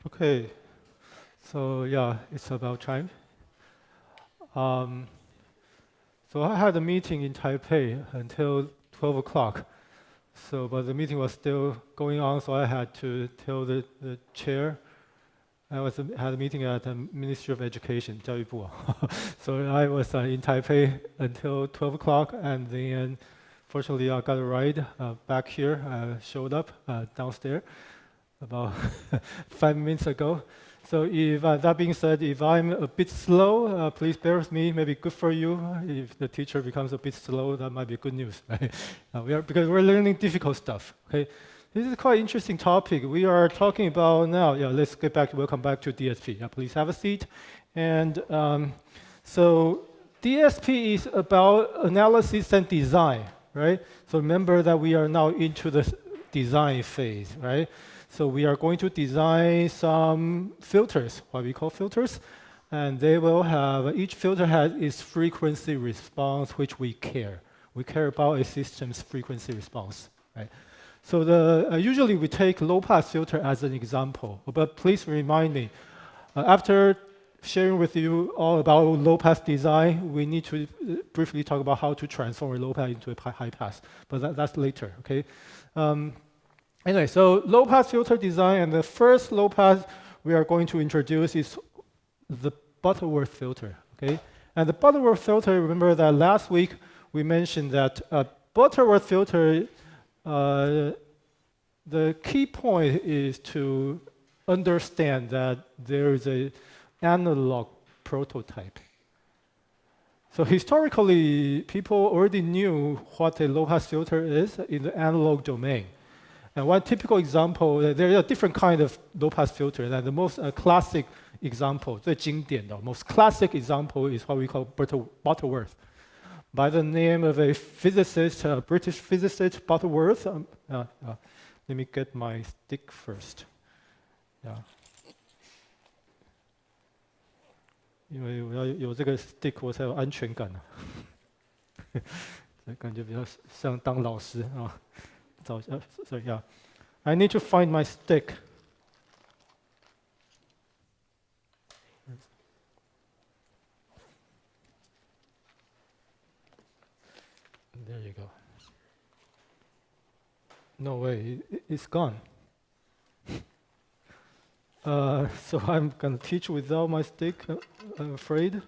Okay, so yeah, it's about time. Um, so I had a meeting in Taipei until 12 o'clock. So, but the meeting was still going on, so I had to tell the chair. Had a meeting at the Ministry of Education, 教育部. So I was in Taipei until 12 o'clock, and then fortunately I got a ride back here. I showed up downstairs about 5 minutes ago. So if that being said, if I'm a bit slow, please bear with me. Maybe good for you. If the teacher becomes a bit slow, that might be good news, right? Because we're learning difficult stuff. Okay, this is quite interesting topic. We are talking about now. Yeah, let's get back. Welcome back to DSP. Yeah, please have a seat. And so DSP is about analysis and design, right? So remember that we are now into the design phase, right? So we are going to design some filters, what we call filters, and they will have, each filter has its frequency response, which we care. We care about a system's frequency response, right? So usually we take low-pass filter as an example, but please remind me, after sharing with you all about low-pass design, we need to briefly talk about how to transform a low-pass into a high-pass, but that's later, okay? Anyway, so low-pass filter design, and the first low-pass we are going to introduce is the Butterworth filter, okay? And the Butterworth filter, remember that last week we mentioned that Butterworth filter, the key point is to understand that there is an analog prototype. So historically, people already knew what a low-pass filter is in the analog domain. And one typical example, there are different kinds of low-pass filters. And the most classic example, 最经典的, most classic example is what we call Butterworth. By the name of a physicist, a British physicist, Butterworth. Let me get my stick first. Yeah. 因为我要有这个 stick 我才有安全感，感觉比较像当老师啊。So yeah, I need to find my stick. There you go. No way, it's gone. So I'm gonna teach without my stick, I'm afraid.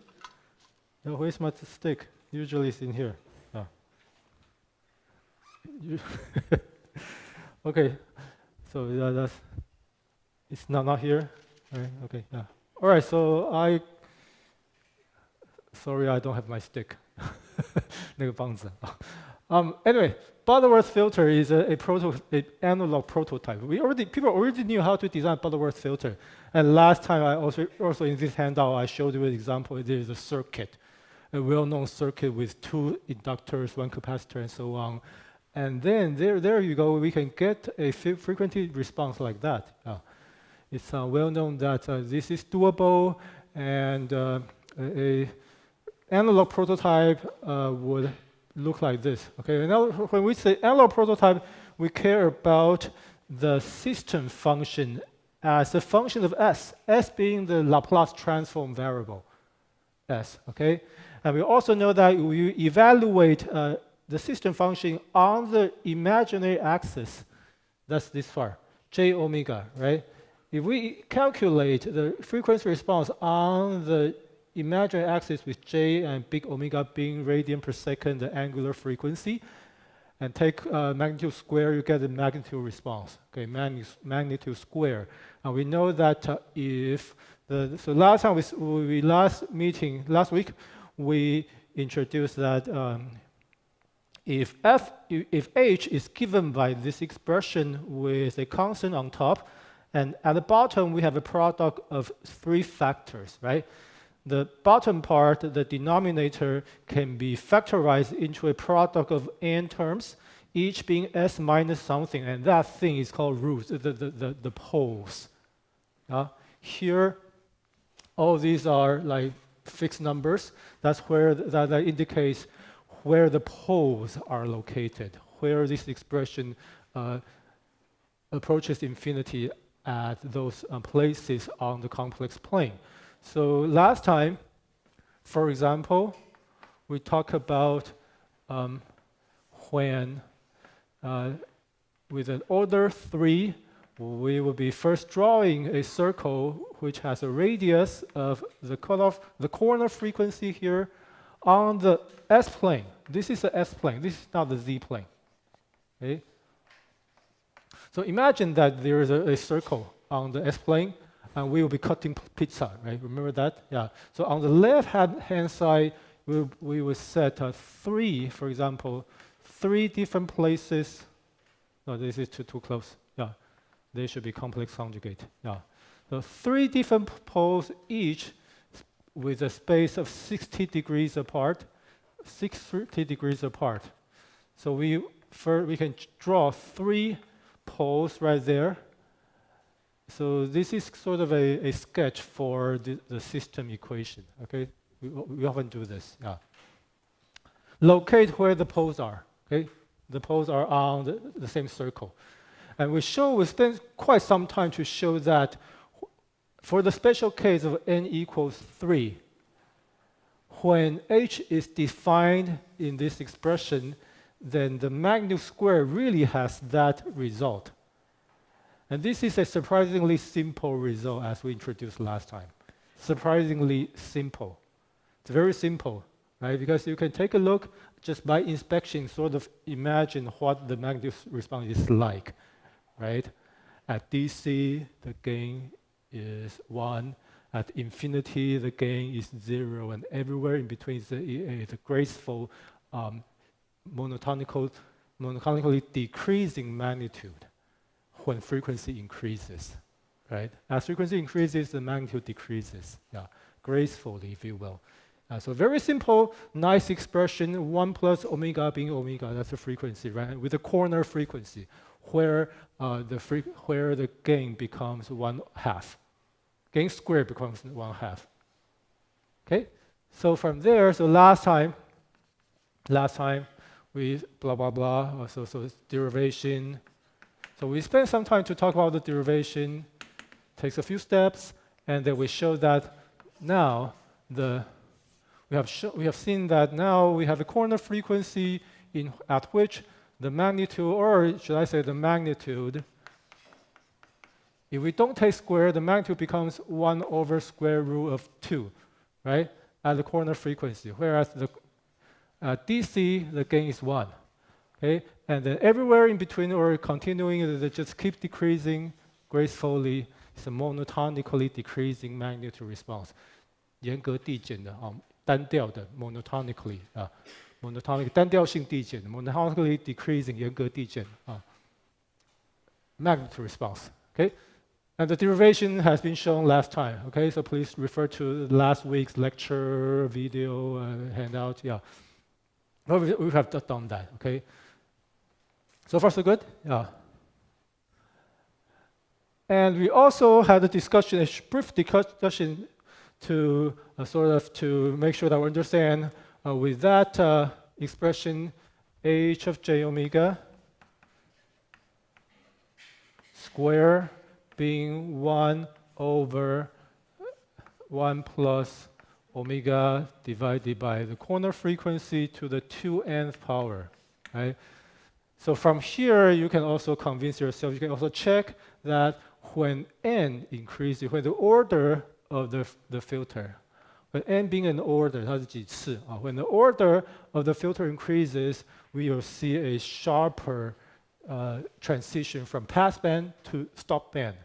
Where's my stick? Usually it's in here. Okay, so that's it's not here. Right, okay, yeah. All right, so sorry, I don't have my stick. 那个棒子. Anyway, Butterworth filter is an analog prototype. People already knew how to design Butterworth filter. And last time I also in this handout I showed you an example. There is a circuit, a well-known circuit with 2 inductors, 1 capacitor, and so on. And then there you go. We can get a frequency response like that. It's well known that this is doable, and a analog prototype would look like this. Okay. Now, when we say analog prototype, we care about the system function as a function of s. S being the Laplace transform variable, s. Okay. And we also know that we evaluate the system function on the imaginary axis, that's this far, j omega, right? If we calculate the frequency response on the imaginary axis with j and big omega being radian per second, the angular frequency, and take magnitude square, you get the magnitude response, okay, magnitude square. And we know that so last time last week, we introduced that if h is given by this expression with a constant on top, and at the bottom we have a product of 3 factors, right? The bottom part, the denominator, can be factorized into a product of n terms, each being s minus something, and that thing is called roots, the poles. Here, all these are like fixed numbers. That's where that indicates where the poles are located, where this expression approaches infinity at those places on the complex plane. So last time, for example, we talked about when with an order 3, we will be first drawing a circle which has a radius of the corner frequency here on the S-plane. This is the S-plane. This is not the Z-plane. Okay? So imagine that there is a circle on the S-plane, and we will be cutting pizza, right? Remember that? Yeah. So on the left-hand side, we will set 3, for example, 3 different places. No, this is too close. Yeah. They should be complex conjugate. Yeah. So 3 different poles each with a space of 60 degrees apart. 60 degrees apart. So we can draw 3 poles right there. So this is sort of a sketch for the system equation. Okay, we often do this. Yeah. Locate where the poles are. Okay, the poles are on the same circle, and we spend quite some time to show that for the special case of n equals 3, when h is defined in this expression, then the magnitude square really has that result. And this is a surprisingly simple result as we introduced last time. Surprisingly simple. It's very simple, right? Because you can take a look just by inspection, sort of imagine what the magnitude response is like, right? At DC, the gain is 1. At infinity, the gain is 0. And everywhere in between is a graceful monotonically decreasing magnitude when frequency increases, right? As frequency increases, the magnitude decreases, yeah, gracefully, if you will. So very simple, nice expression, 1 plus omega being omega, that's the frequency, right? With a corner frequency, where the gain becomes 1/2. Gain squared becomes 1/2. Okay? So from there, so last time, we blah, blah, blah, so derivation. So we spent some time to talk about the derivation, takes a few steps, and then we show that now we have seen that now we have a corner frequency at which the magnitude, or should I say the magnitude, if we don't take square, the magnitude becomes 1 over square root of 2, right? At the corner frequency, whereas at DC, the gain is 1. Okay? And then everywhere in between or continuing, they just keep decreasing gracefully. It's a monotonically decreasing magnitude response. 严格递减的单调的 monotonically monotonic 单调性递减 monotonically decreasing 严格递减magnitude response. Okay? And the derivation has been shown last time. Okay? So please refer to last week's lecture, video, handout. Yeah. Well, we have done that. Okay? So far, so good? Yeah. And we also had a discussion, a brief discussion to to make sure that we understand with that expression h of j omega square being 1 over 1 plus omega divided by the corner frequency to the 2nth power, right? So from here, you can also convince yourself, you can also check that when n increases, when the order of the filter, when n being an order, 它是几次啊? When the order of the filter increases, we will see a sharper transition from pass band to stop band.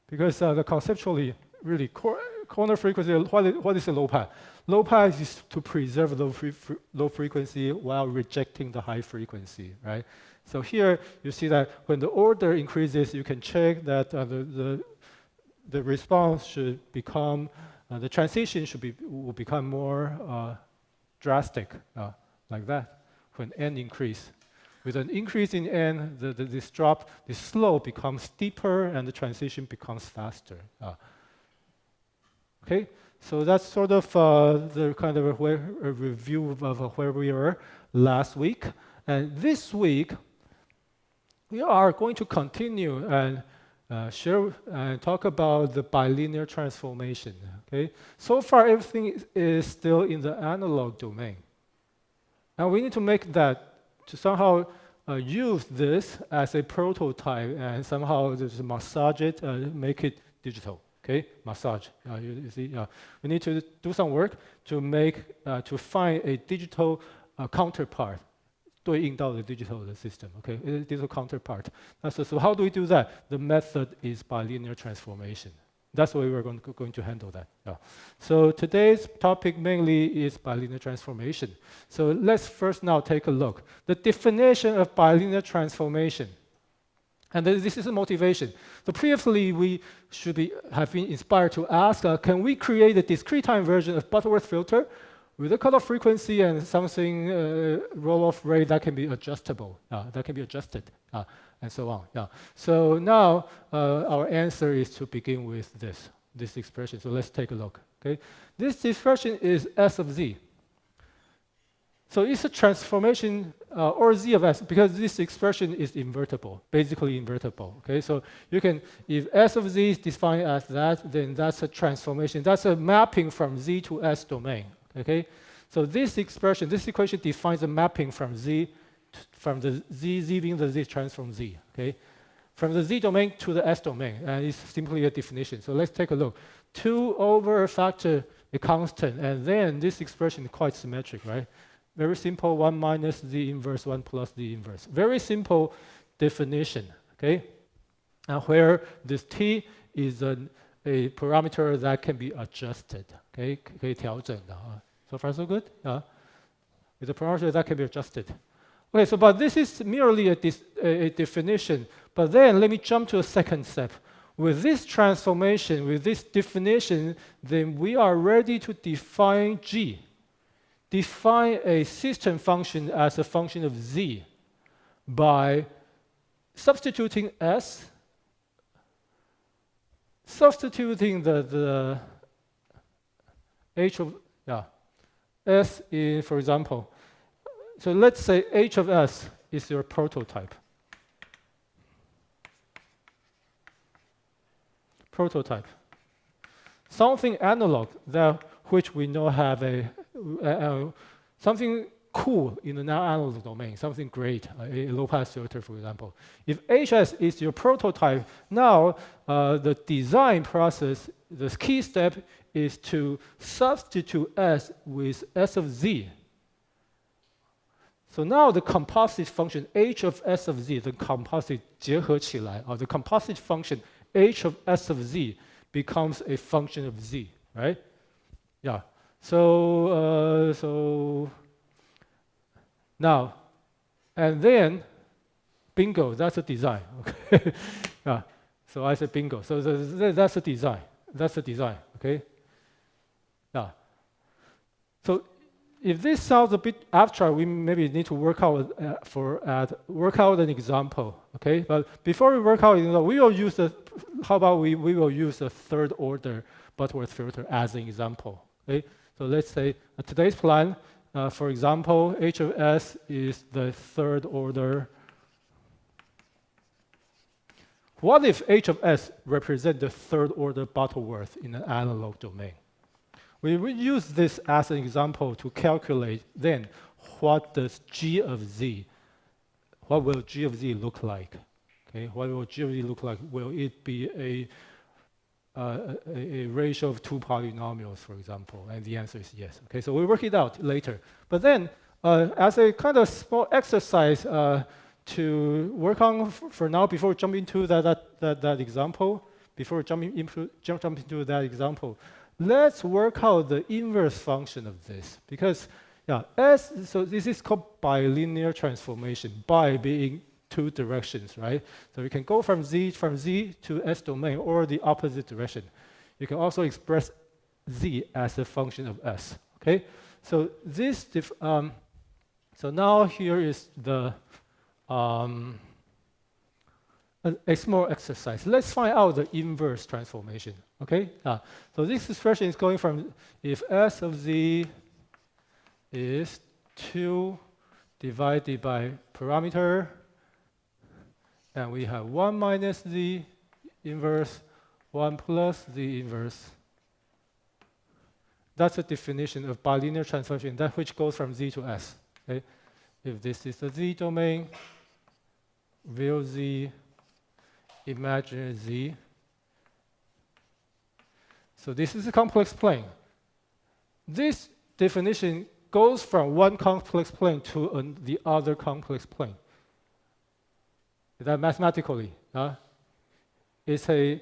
Because conceptually, really, corner frequency, what is a low pass? Low pass is to preserve low frequency while rejecting the high frequency, right? So here, you see that when the order increases, you can check that the response should become, the transition will become more drastic, like that, when n increase. With an increase in n, this slope becomes steeper and the transition becomes faster. Okay, so that's sort of the kind of a review of where we were last week. And this week, we are going to continue and talk about the bilinear transformation. Okay, so far everything is still in the analog domain, and we need to make that to somehow use this as a prototype and somehow just massage it, make it digital. Okay, massage. You see, we need to do some work to make to find a digital counterpart. 对应到the digital system, okay, digital counterpart. So how do we do that? The method is bilinear transformation. That's the way we're going to handle that. Yeah. So today's topic mainly is bilinear transformation. So let's first now take a look. The definition of bilinear transformation. And this is a motivation. So previously, we have been inspired to ask, can we create a discrete time version of Butterworth filter with a cutoff frequency and something roll-off rate that can be adjustable, that can be adjusted, and so on. Yeah. So now our answer is to begin with this expression. So let's take a look. Okay, this expression is S of z. So it's a transformation or z of s because this expression is invertible, basically invertible. Okay, so you can, if s of z is defined as that, then that's a transformation. That's a mapping from z to s domain. Okay, so this expression, this equation defines a mapping from z, from the z being the z transform z. Okay, from the z domain to the s domain, and it's simply a definition. So let's take a look. 2 over a factor a constant, and then this expression is quite symmetric, right? Very simple, 1 minus z inverse, 1 plus z inverse. Very simple definition. Okay, and where this t is a parameter that can be adjusted. Okay, 可以调整的啊。So far so good. It's a parameter that can be adjusted. Okay, so but this is merely a definition. But then let me jump to a second step. With this transformation, with this definition, then we are ready to define G. Define a system function as a function of Z by substituting S, substituting the h of S in, for example, so let's say h of S is your prototype. Prototype. Something analog that which we know have something cool in the non-analog domain, something great, a low-pass filter, for example. If HS is your prototype, now the design process, the key step is to substitute S with S of Z. So now the composite function H of S of Z, the composite 结合起来, or the composite function H of S of Z becomes a function of Z, right? Yeah. So now, and then, bingo, that's a design. Okay. Yeah. So I said bingo. So that's a design. That's a design. Okay. Yeah. So if this sounds a bit abstract, we maybe need to work out an example. Okay. But before we work out, we will use how about we will use a third order Butterworth filter as an example. Okay. So let's say today's plan, for example, H of S is the third order. What if H of S represents the third order Butterworth in an analog domain? We will use this as an example to calculate then what does G of Z, what will G of Z look like? Okay, what will G of Z look like? Will it be a ratio of 2 polynomials, for example? And the answer is yes. Okay, so we'll work it out later. But then, as a kind of small exercise to work on for now, before jumping into that example, let's work out the inverse function of this. Because, so this is called bilinear transformation, bi being 2 directions, right? So we can go from Z to S domain or the opposite direction. You can also express Z as a function of S, okay? So this, so now here is the a small exercise. Let's find out the inverse transformation, okay? So this expression is going from if S of Z is 2 divided by parameter, and we have 1 minus Z inverse 1 plus Z inverse. That's the definition of bilinear transformation, that which goes from Z to S. Okay? If this is the Z domain, real Z, imaginary Z. So this is a complex plane. This definition goes from one complex plane to the other complex plane. That mathematically, it's a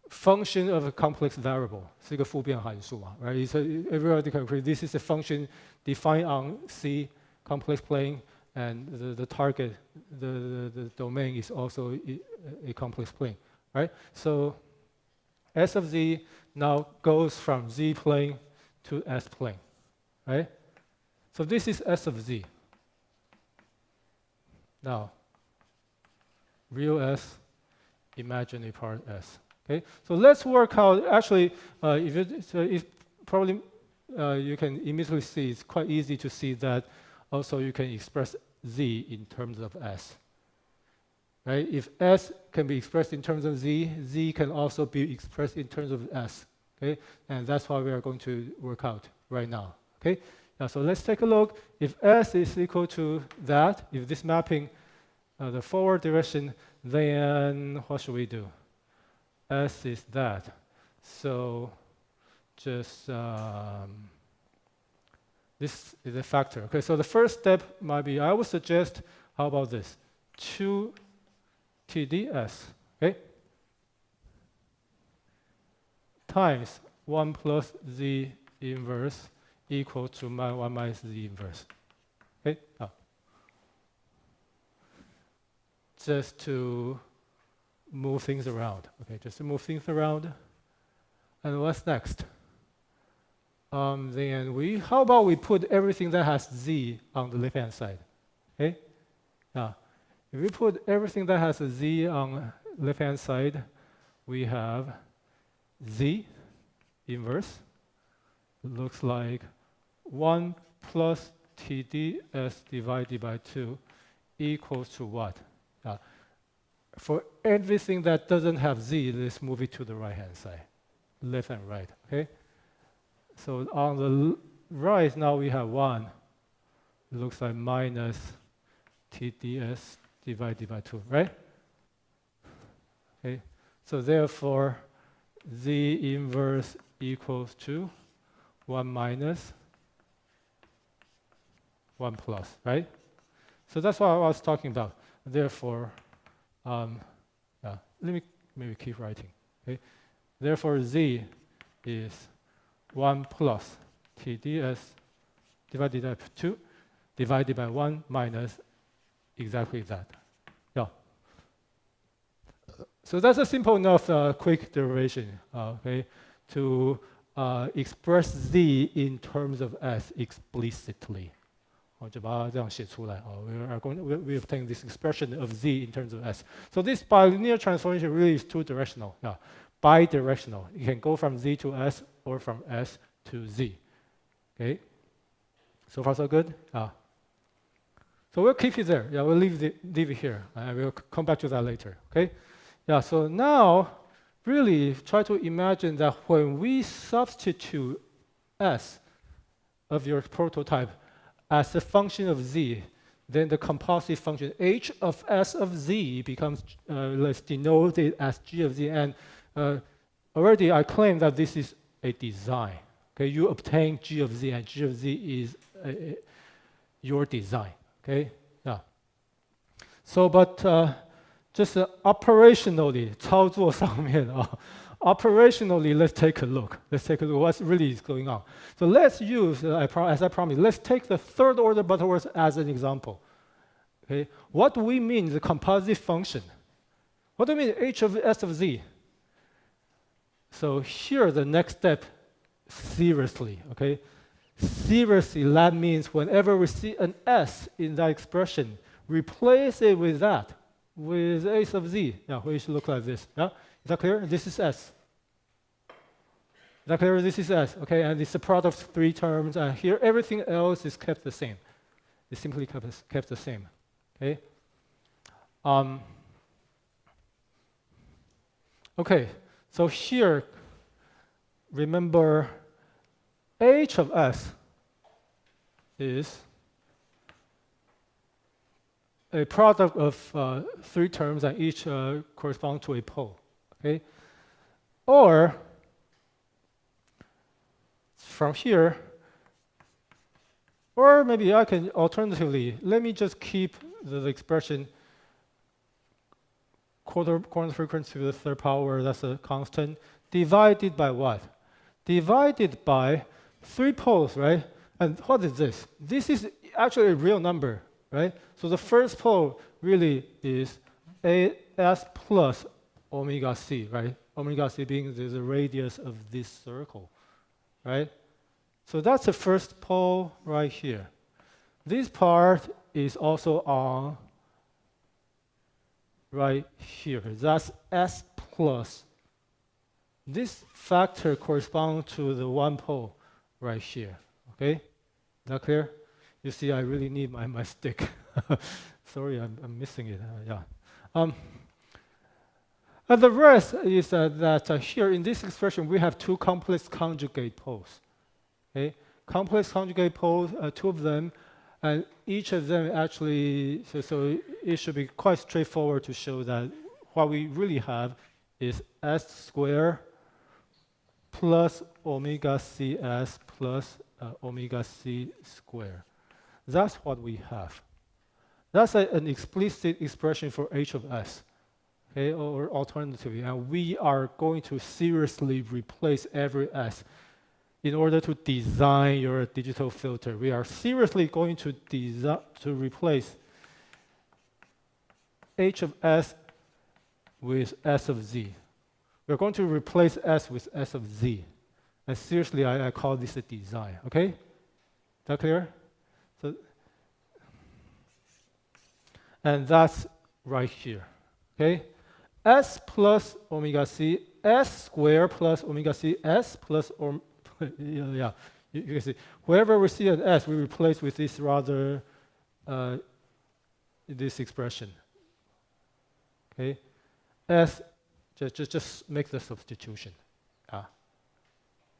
function of a complex variable. 是一个复变函数嘛, right? Everybody can agree this is a function defined on C complex plane, and the target, the domain is also a complex plane, right? So S of Z now goes from Z plane to S plane, right? So this is S of Z. Now, real S, imaginary part S. Okay, so let's work out. Actually, if probably you can immediately see, it's quite easy to see that also you can express Z in terms of S. Right? If S can be expressed in terms of Z, Z can also be expressed in terms of S. Okay, and that's what we are going to work out right now. Okay, now so let's take a look. If S is equal to that, if this mapping the forward direction, then what should we do? S is that. So just this is a factor. Okay, so the first step might be, I would suggest, how about this? 2 TDS, okay? Times 1 plus Z inverse equal to 1 minus Z inverse. Okay? Just to move things around. Okay, just to move things around. And what's next? Then how about we put everything that has Z on the left-hand side? Okay? Now, if we put everything that has a Z on left-hand side, we have Z inverse. It looks like 1 plus TDS divided by 2 equals to what? For everything that doesn't have Z, let's move it to the right-hand side, left and right, okay? So on the right, now we have 1. It looks like minus TDS divided by 2, right? Okay, so therefore, Z inverse equals to 1 minus 1 plus, right? So that's what I was talking about. Therefore, let me maybe keep writing. Okay, therefore Z is 1 plus TDS divided by 2 divided by 1 minus exactly that. Yeah. So that's a simple enough quick derivation, okay, to express Z in terms of S explicitly. We obtain this expression of Z in terms of S. So this bilinear transformation really is two-directional. Yeah, bidirectional. You can go from Z to S or from S to Z. Okay. So far so good. So we'll keep it there. Yeah, we'll leave it here. We'll come back to that later. Okay. Yeah. So now, really try to imagine that when we substitute S of your prototype as a function of Z, then the composite function H of S of Z becomes, let's denote it as G of Z. And already I claim that this is a design. Okay, you obtain G of Z, and G of Z is your design. Okay, yeah. So, but just operationally, 操作上面operationally, let's take a look. Let's take a look what really is going on. So let's use, as I promised, let's take the third order butterworth as an example. Okay, what do we mean the composite function? What do we mean H of S of Z? So here the next step, seriously, okay? Seriously, that means whenever we see an S in that expression, replace it with that, with H of Z. Yeah, which look like this. Yeah? Is that clear? This is S. Is that clear? This is S. Okay, and it's a product of 3 terms. And here, everything else is kept the same. It's simply kept the same. Okay. Okay, so here, remember h of s is a product of 3 terms and each correspond to a pole, okay? Or from here, or maybe I can alternatively, let me just keep the expression quarter frequency to the third power, that's a constant, divided by what? Divided by 3 poles, right? And what is this? This is actually a real number, right? So the first pole really is AS plus omega c, right? Omega c being the radius of this circle, right? So that's the first pole right here. This part is also on right here. That's S plus. This factor corresponds to the 1 pole right here. Okay? Is that clear? You see, I really need my stick. Sorry, I'm missing it. And the rest is that here in this expression, we have 2 complex conjugate poles. Okay? Complex conjugate poles, 2 of them, and each of them actually, so it should be quite straightforward to show that what we really have is S squared plus omega cs plus omega c squared. That's what we have. That's an explicit expression for h of s, okay, or alternatively. And we are going to seriously replace every s in order to design your digital filter. We are seriously going to replace h of s with s of z. We're going to replace s with s of z. And seriously, I call this a design, okay? Is that clear? So, and that's right here, okay? S plus omega c, s squared plus omega c, s plus yeah, you can see wherever we see an s, we replace with this rather this expression. Okay, s just make the substitution.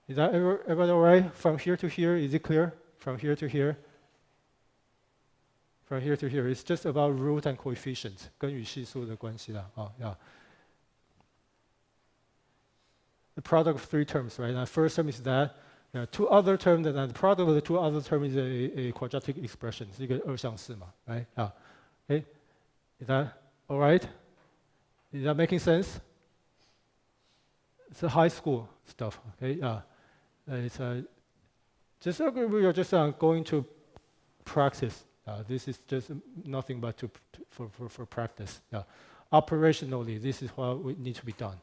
Is that everybody all right? From here to here, is it clear? From here to here. From here to here, it's just about root and coefficient, 跟与系数的关系啦。Yeah. The product of 3 terms, right? The first term is that. There are 2 other terms, and the product of the 2 other terms is a quadratic expression. 是一个二项式嘛, right? Yeah. Okay. Is that all right? Is that making sense? It's a high school stuff. Okay. Yeah. It's just we are just going to practice. This is just nothing but for practice. Yeah. Operationally, this is what we need to be done.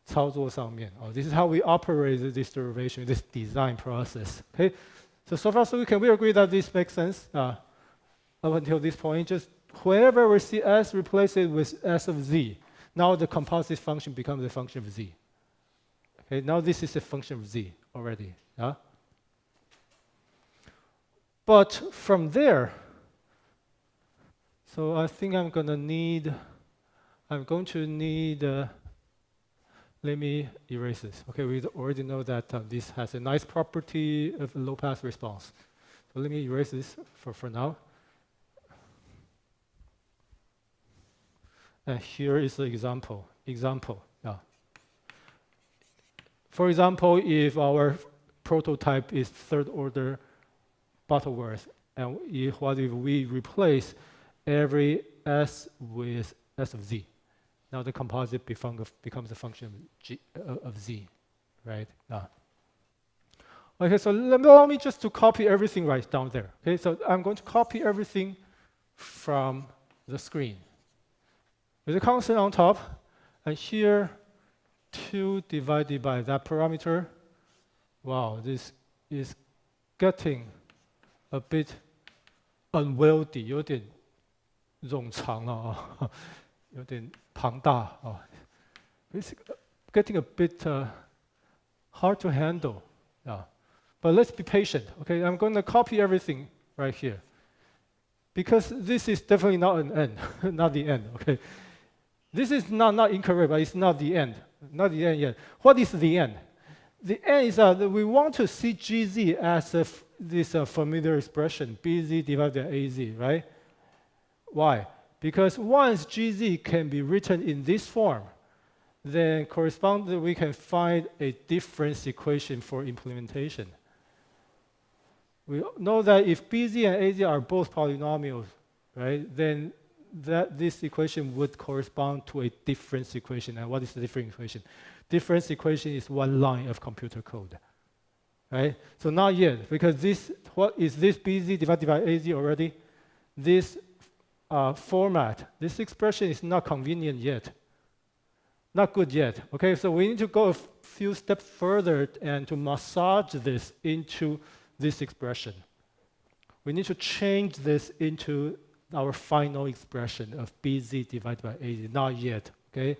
操作上面, this is how we operate this derivation, this design process. Okay, so far so good. Can we agree that this makes sense? Up until this point, just wherever we see s, replace it with s of z. Now the composite function becomes a function of z. Okay, now this is a function of z already. Yeah. But from there, so I think I'm going to need. Let me erase this. Okay, we already know that this has a nice property of a low-pass response. So let me erase this for now. And here is the example. Yeah. For example, if our prototype is 3rd order Butterworth, and what if we replace every s with s of z? Now the composite becomes a function of z, right? Okay, so allow me just to copy everything right down there. Okay, so I'm going to copy everything from the screen. With a constant on top, and here 2 divided by that parameter. Wow, this is getting a bit unwieldy, 有点冗长了啊。有点庞大啊 It's getting a bit hard to handle. Yeah. But let's be patient. Okay, I'm going to copy everything right here. Because this is definitely not an end, not the end. Okay, this is not incorrect, but it's not the end. not the end yet. What is the end? The end is that we want to see GZ as this familiar expression, BZ divided by AZ, right? Why? Because once GZ can be written in this form, then correspondingly we can find a difference equation for implementation. We know that if BZ and AZ are both polynomials, right, then this equation would correspond to a difference equation. And what is the difference equation? Difference equation is one line of computer code, right? So not yet, because what is this BZ divided by AZ already? This format, this expression is not convenient yet, not good yet. Okay, so we need to go a few steps further and to massage this into this expression. We need to change this into our final expression of BZ divided by AZ. Not yet. Okay,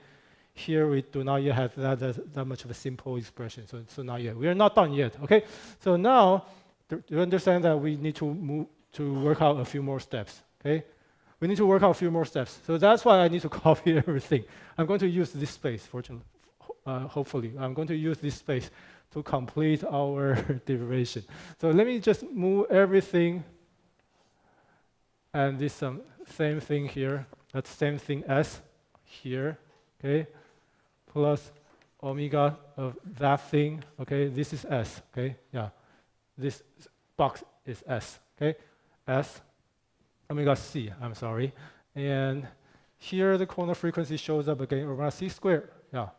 here we do not yet have that much of a simple expression. So not yet. We are not done yet. Okay, so now you understand that we need to move to work out a few more steps. Okay. We need to work out a few more steps. So that's why I need to copy everything. I'm going to use this space, fortunately, hopefully. I'm going to use this space to complete our derivation. So let me just move everything and this same thing here. That's same thing S here, okay? Plus omega of that thing, okay? This is S, okay? Yeah, this box is S, okay? S. Omega C, I'm sorry. And here the corner frequency shows up again, omega C squared. Yeah.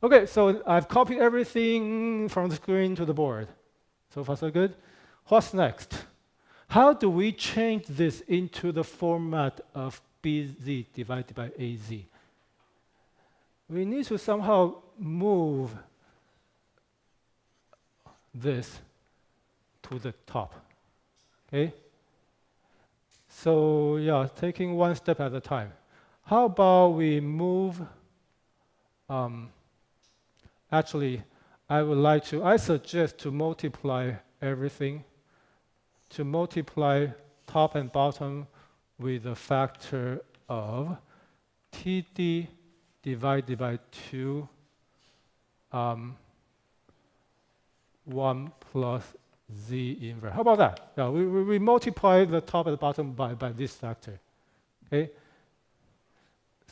Okay, so I've copied everything from the screen to the board. So far, so good. What's next? How do we change this into the format of BZ divided by AZ? We need to somehow move this to the top. Okay? So yeah, taking one step at a time. How about we move, actually, I suggest to multiply everything, to multiply top and bottom with a factor of TD divided by 2, 1 plus Z inverse. How about that? Yeah, we multiply the top and the bottom by this factor. Okay.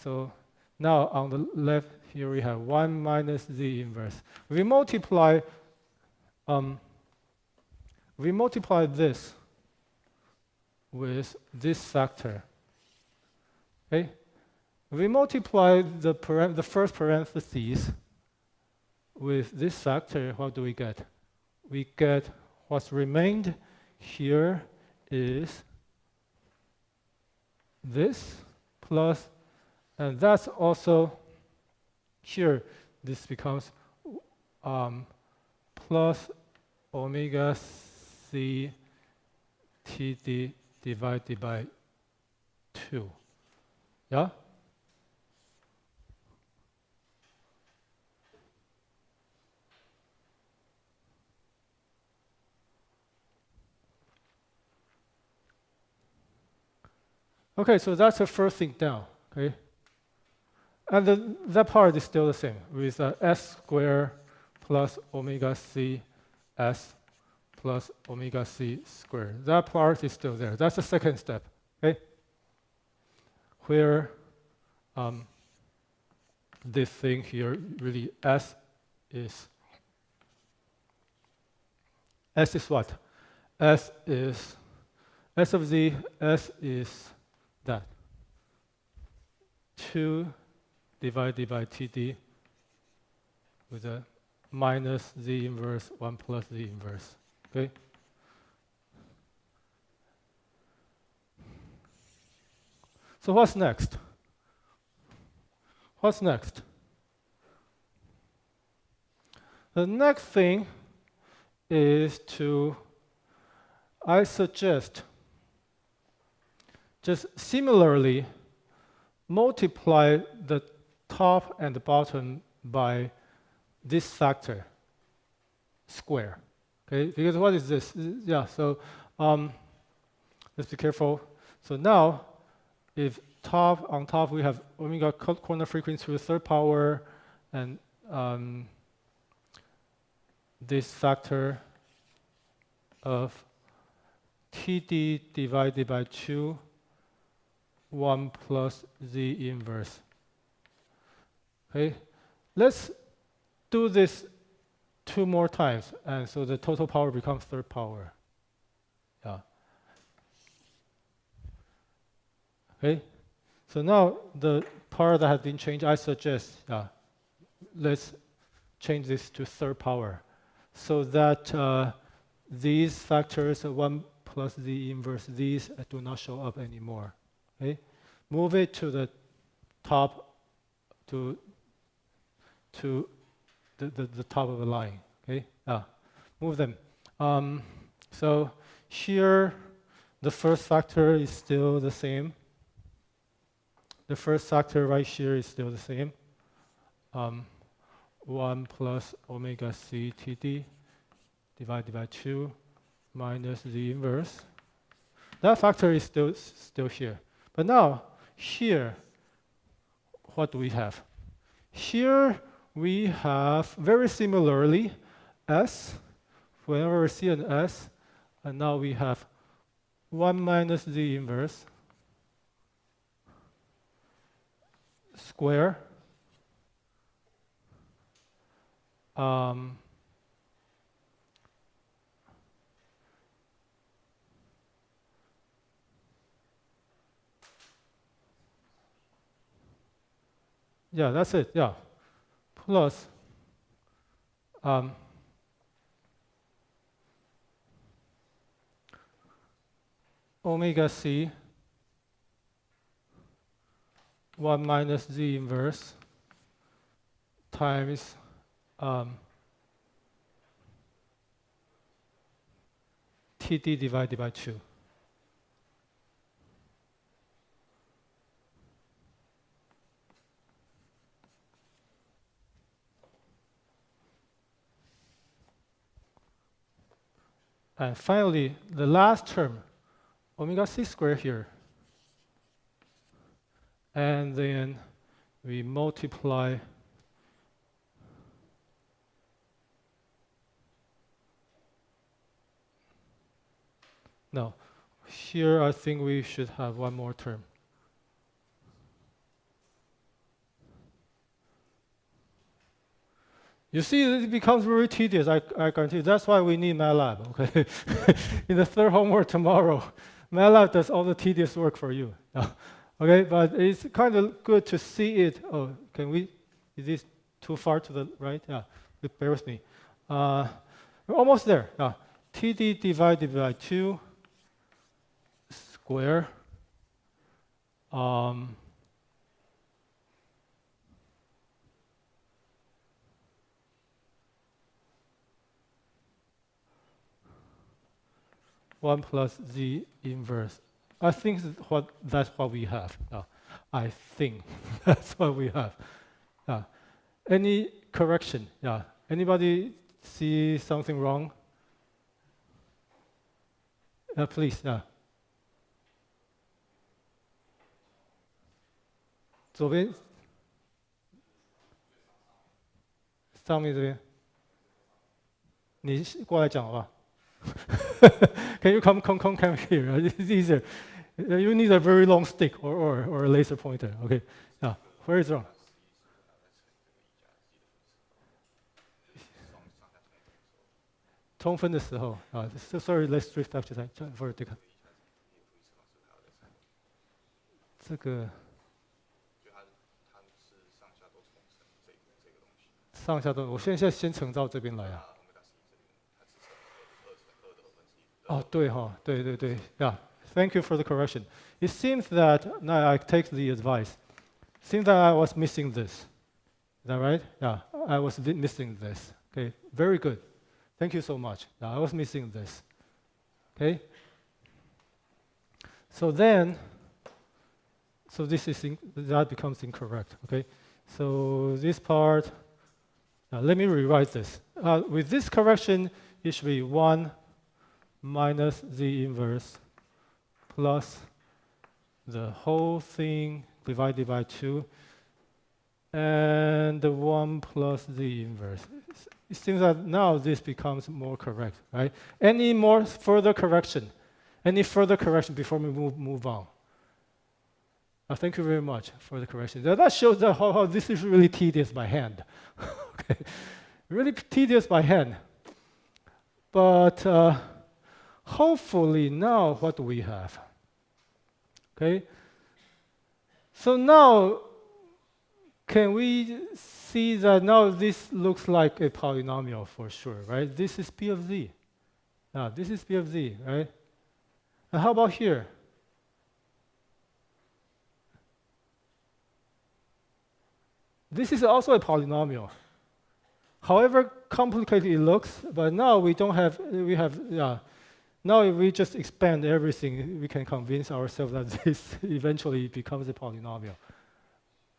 So now on the left here we have 1 minus Z inverse. We multiply this with this factor. Okay. We multiply the first parentheses with this factor. What do we get? We get what's remained here is this plus, and that's also here. This becomes plus omega C TD divided by 2. Yeah? Okay, so that's the first thing down, okay? And that part is still the same, with S squared plus omega C S plus omega C squared. That part is still there. That's the second step, okay? Where this thing here, really S is what? S of Z, S is that 2 divided by TD with a minus Z inverse, 1 plus Z inverse. Okay? So what's next? What's next? The next thing is I suggest just similarly multiply the top and the bottom by this factor square. Okay, because what is this? Yeah, so let's be careful. So now, if on top we have omega corner frequency to the third power, and this factor of TD divided by 2, 1 plus Z inverse. Okay, let's do this 2 more times, and so the total power becomes third power. Yeah. Okay, so now the part that has been changed, I suggest, let's change this to third power, so that these factors, 1 plus Z inverse, these do not show up anymore. Okay, move it to the top, to the top of the line. Okay, move them. So here, the first factor is still the same. The first factor right here is still the same. 1 plus omega c TD divided by 2 minus the inverse. That factor is still here. But now, here, what do we have? Here, we have very similarly S. Whenever we see an S, and now we have 1 minus the inverse square yeah, that's it, yeah. Plus omega c 1 minus z inverse times TD divided by 2. And finally, the last term, omega c squared here. And then we multiply no, here I think we should have one more term. You see, it becomes very tedious, I guarantee you. That's why we need MATLAB, okay? In the third homework tomorrow, MATLAB does all the tedious work for you. Okay, but it's kind of good to see it. Oh, is this too far to the right? Yeah, bear with me. We're almost there. TD divided by 2 square 1 plus z inverse. I think that's what we have. I think that's what we have. Any correction? Anybody see something wrong? Please. 左边，上面这边，你过来讲好不好？ Can you come here? It's easier. You need a very long stick or a laser pointer. Okay. Where is wrong? Sorry, let's drift back to that for the 这个上下都，我现在先乘到这边来啊。哦，对哈，对。Yeah, thank you for the correction. It seems that now I take the advice. Seems that I was missing this. Is that right? Yeah, I was missing this. Okay, very good. Thank you so much. I was missing this. Okay. So then, that becomes incorrect. Okay. So this part. Let me rewrite this. With this correction, it should be 1 minus the inverse plus the whole thing divided by 2 and the 1 plus the inverse. It seems that now this becomes more correct, right? Any more further correction? Any further correction before we move on? Thank you very much for the correction. That shows that how this is really tedious by hand. Okay, really tedious by hand. But hopefully now what do we have? Okay, so now can we see that now this looks like a polynomial for sure, right? This is P of z. Now this is P of z, right? And how about here? This is also a polynomial. However complicated it looks, but now we don't have, now if we just expand everything, we can convince ourselves that this eventually becomes a polynomial.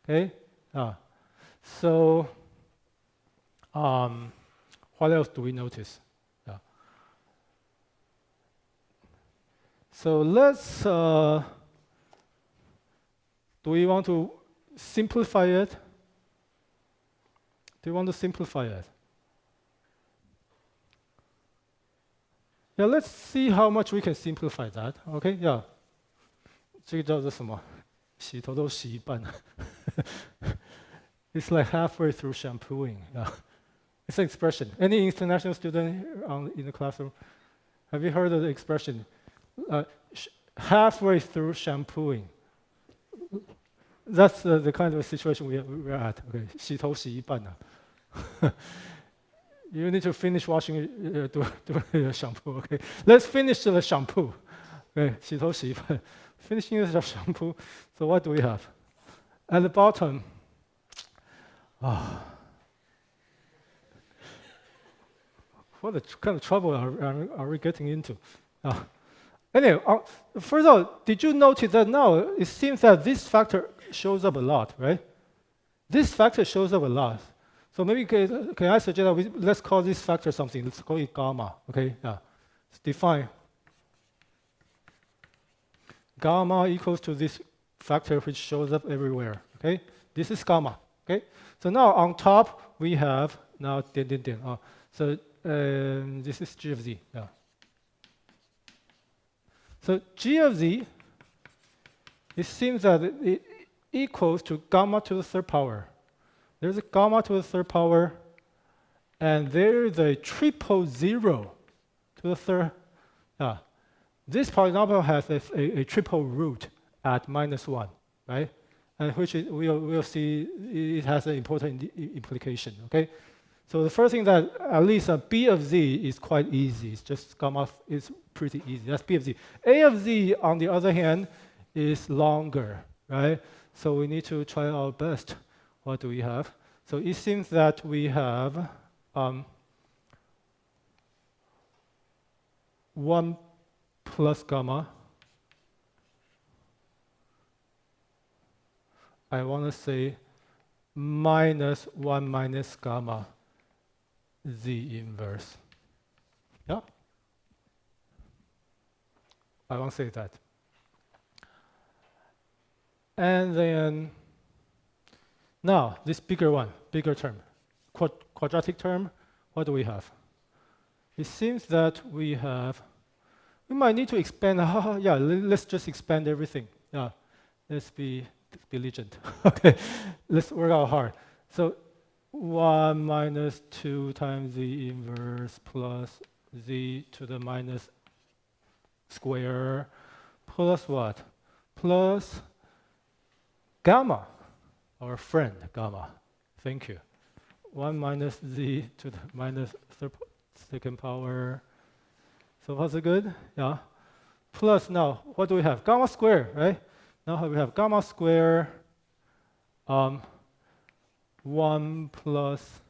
Okay? So, what else do we notice? So let's, do we want to simplify it? Do you want to simplify it? Yeah, let's see how much we can simplify that. Okay, yeah. 这个叫做什么？洗头都洗一半。It's like halfway through shampooing. Yeah. It's an expression. Any international student in the classroom? Have you heard of the expression? Halfway through shampooing. That's the kind of situation we're at. Okay, 洗头洗一半。You need to finish washing the shampoo. Okay, let's finish the shampoo. Okay, 洗头洗一半。Finishing the shampoo. So what do we have? At the bottom. What kind of trouble are we getting into? Anyway, first of all, did you notice that now it seems that this factor shows up a lot, right? This factor shows up a lot. So maybe can I suggest that let's call this factor something. Let's call it gamma. Okay, yeah. Let's define gamma equals to this factor which shows up everywhere. Okay, this is gamma. Okay, so now on top we have now so this is g of z. Yeah. So g of z, it seems that it equals to gamma to the third power. There's a gamma to the third power, and there is a triple zero to the third. This polynomial has a triple root at -1, right? And which we'll see it has an important implication. Okay, so the first thing that at least b of z is quite easy. It's just gamma is pretty easy. That's b of z. A of z, on the other hand, is longer, right? So we need to try our best. What do we have? So it seems that we have 1 plus gamma. I want to say minus 1 minus gamma z inverse. Yeah? I won't say that. And then, now this bigger one, bigger term, quadratic term, what do we have? It seems that we might need to expand, yeah, let's just expand everything. Yeah, let's be diligent. Okay, let's work out hard. So 1 minus 2 times the inverse plus z to the minus square plus what? Plus gamma, our friend gamma. Thank you. 1 minus z to the minus second power. So what's it good? Yeah. Plus now, what do we have? Gamma square, right? Now we have gamma square 1 plus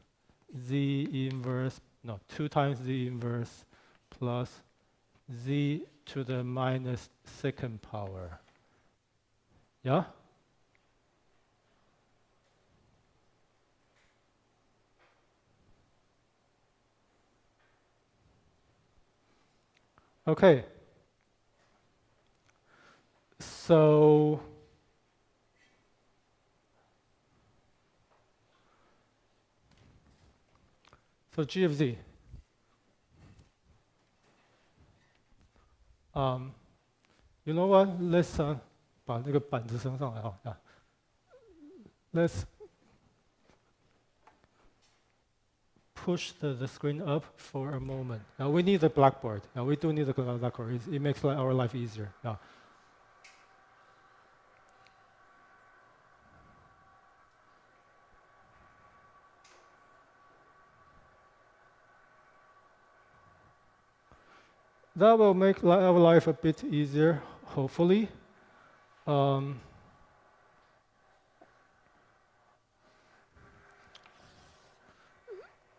z inverse, no, 2 times z inverse plus z to the minus second power. Yeah? Okay. So So G of Z. You know what? Let's 把那个板子升上来哈。Let's push the screen up for a moment. Now we need the blackboard. Now we do need the blackboard. It makes our life easier. Yeah. That will make our life a bit easier, hopefully.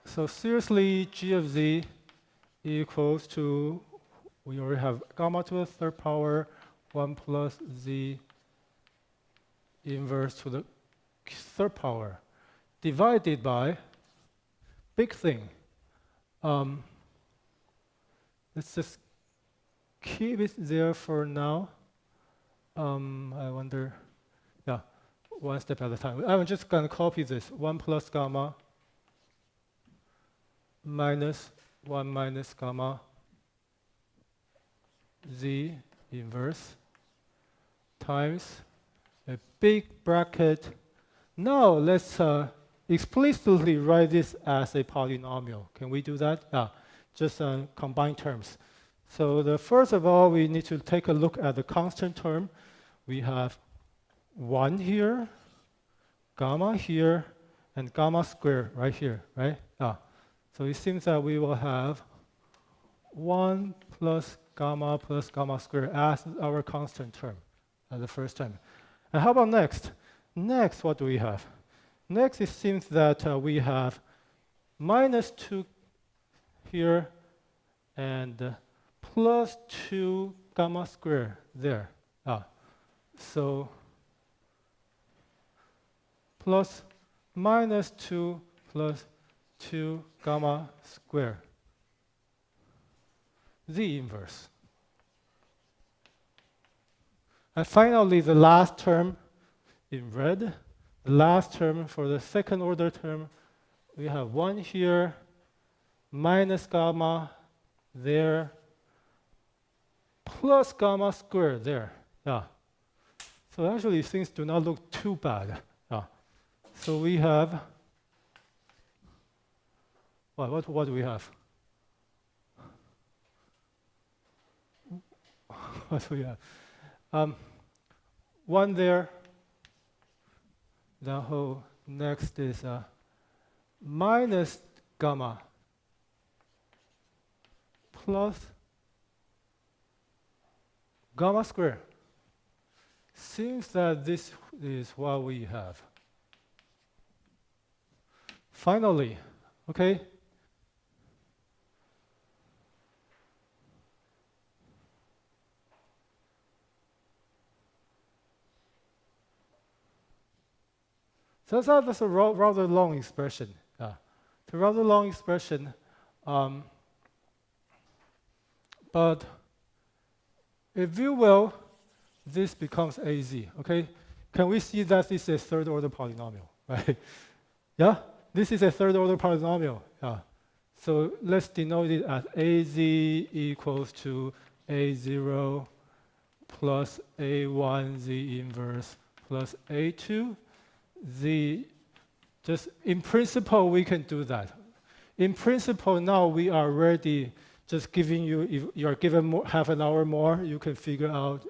So seriously, G of Z equals to, we already have gamma to the third power, 1 plus Z inverse to the third power, divided by, big thing. Let's just keep it there for now. I wonder, yeah, one step at a time. I'm just going to copy this, 1 plus gamma minus 1 minus gamma Z inverse times a big bracket. Now let's explicitly write this as a polynomial. Can we do that? Yeah, just combine terms. So first of all, we need to take a look at the constant term. We have 1 here, gamma here, and gamma squared right here, right? So it seems that we will have 1 plus gamma squared as our constant term, as the first term. And how about next? Next, what do we have? Next, it seems that we have minus 2 here and plus 2 gamma squared there. So plus minus 2 plus 2 gamma squared. Z inverse. And finally, the last term in red, the last term for the second order term, we have 1 here, minus gamma there, plus gamma squared there. So actually, things do not look too bad. So we have, what do we have? What do we have? 1 there. Next is minus gamma plus gamma squared. Seems that this is what we have. Finally, okay? So that's a rather long expression. It's a rather long expression. But if you will, this becomes AZ, okay? Can we see that this is a third order polynomial, right? Yeah, this is a third order polynomial. So let's denote it as AZ equals to A0 plus A1 Z inverse plus A2 Z. Just in principle, we can do that. In principle, now we are ready. Just giving you, if you are given half an hour more, you can figure out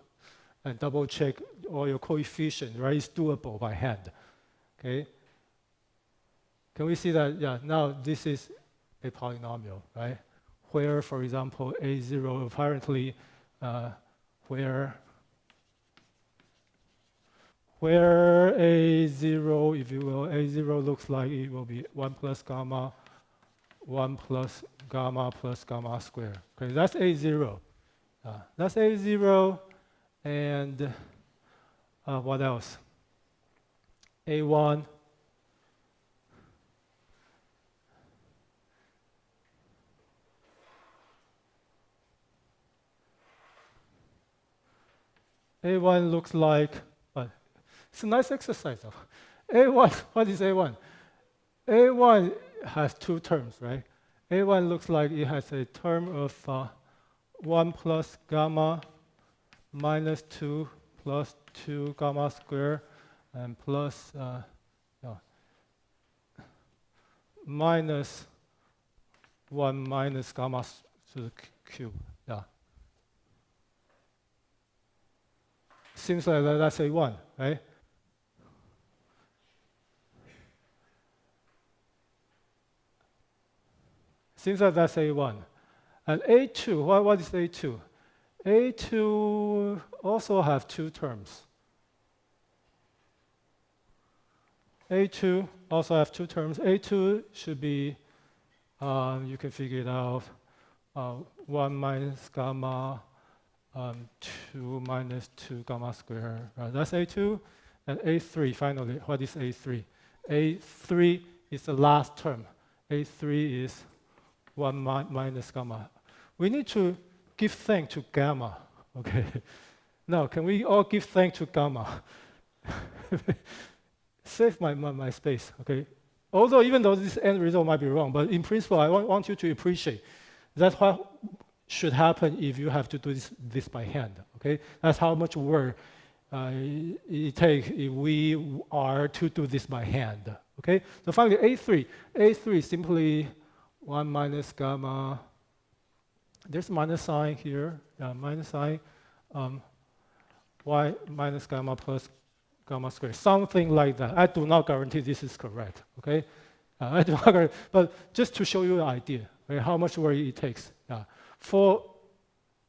and double check all your coefficients, right? It's doable by hand, okay? Can we see that? Yeah, now this is a polynomial, right? Where, for example, A0 apparently, where A0, if you will, A0 looks like it will be 1 plus gamma, 1 plus gamma squared. Okay, that's A0. That's A0, and what else? A1. A1 looks like, it's a nice exercise though. A1, what is A1? A1 has 2 terms, right? A1 looks like it has a term of 1 plus gamma minus 2 plus 2 gamma squared and plus minus 1 minus gamma to the cube. Yeah. Seems like that's A1, right? Seems like that's A1. And A2, what is A2? A2 also have two terms. A2 also have two terms. A2 should be, you can figure it out, 1 minus gamma, 2 minus 2 gamma squared. Right? That's A2. And A3, finally, what is A3? A3 is the last term. A3 is 1 minus gamma. We need to give thanks to gamma, okay? Now, can we all give thanks to gamma? Save my space, okay? Although, even though this end result might be wrong, but in principle, I want you to appreciate that's what should happen if you have to do this by hand, okay? That's how much work it takes if we are to do this by hand, okay? So finally, A3. A3 is simply 1 minus gamma. There's minus sign here, minus sign, y minus gamma plus gamma squared, something like that. I do not guarantee this is correct, okay? I do not guarantee, but just to show you an idea, right, how much work it takes.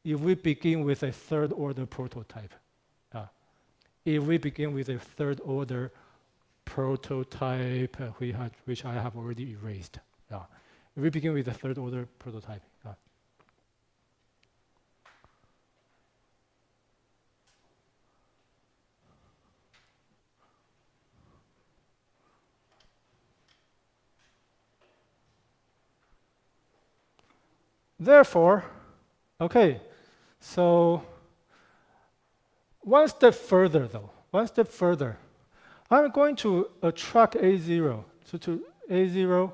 If we begin with a third order prototype, if we begin with a third order prototype, which I have already erased. If we begin with a third order prototype. Therefore, okay, so one step further though, I'm going to attract A0, so to A0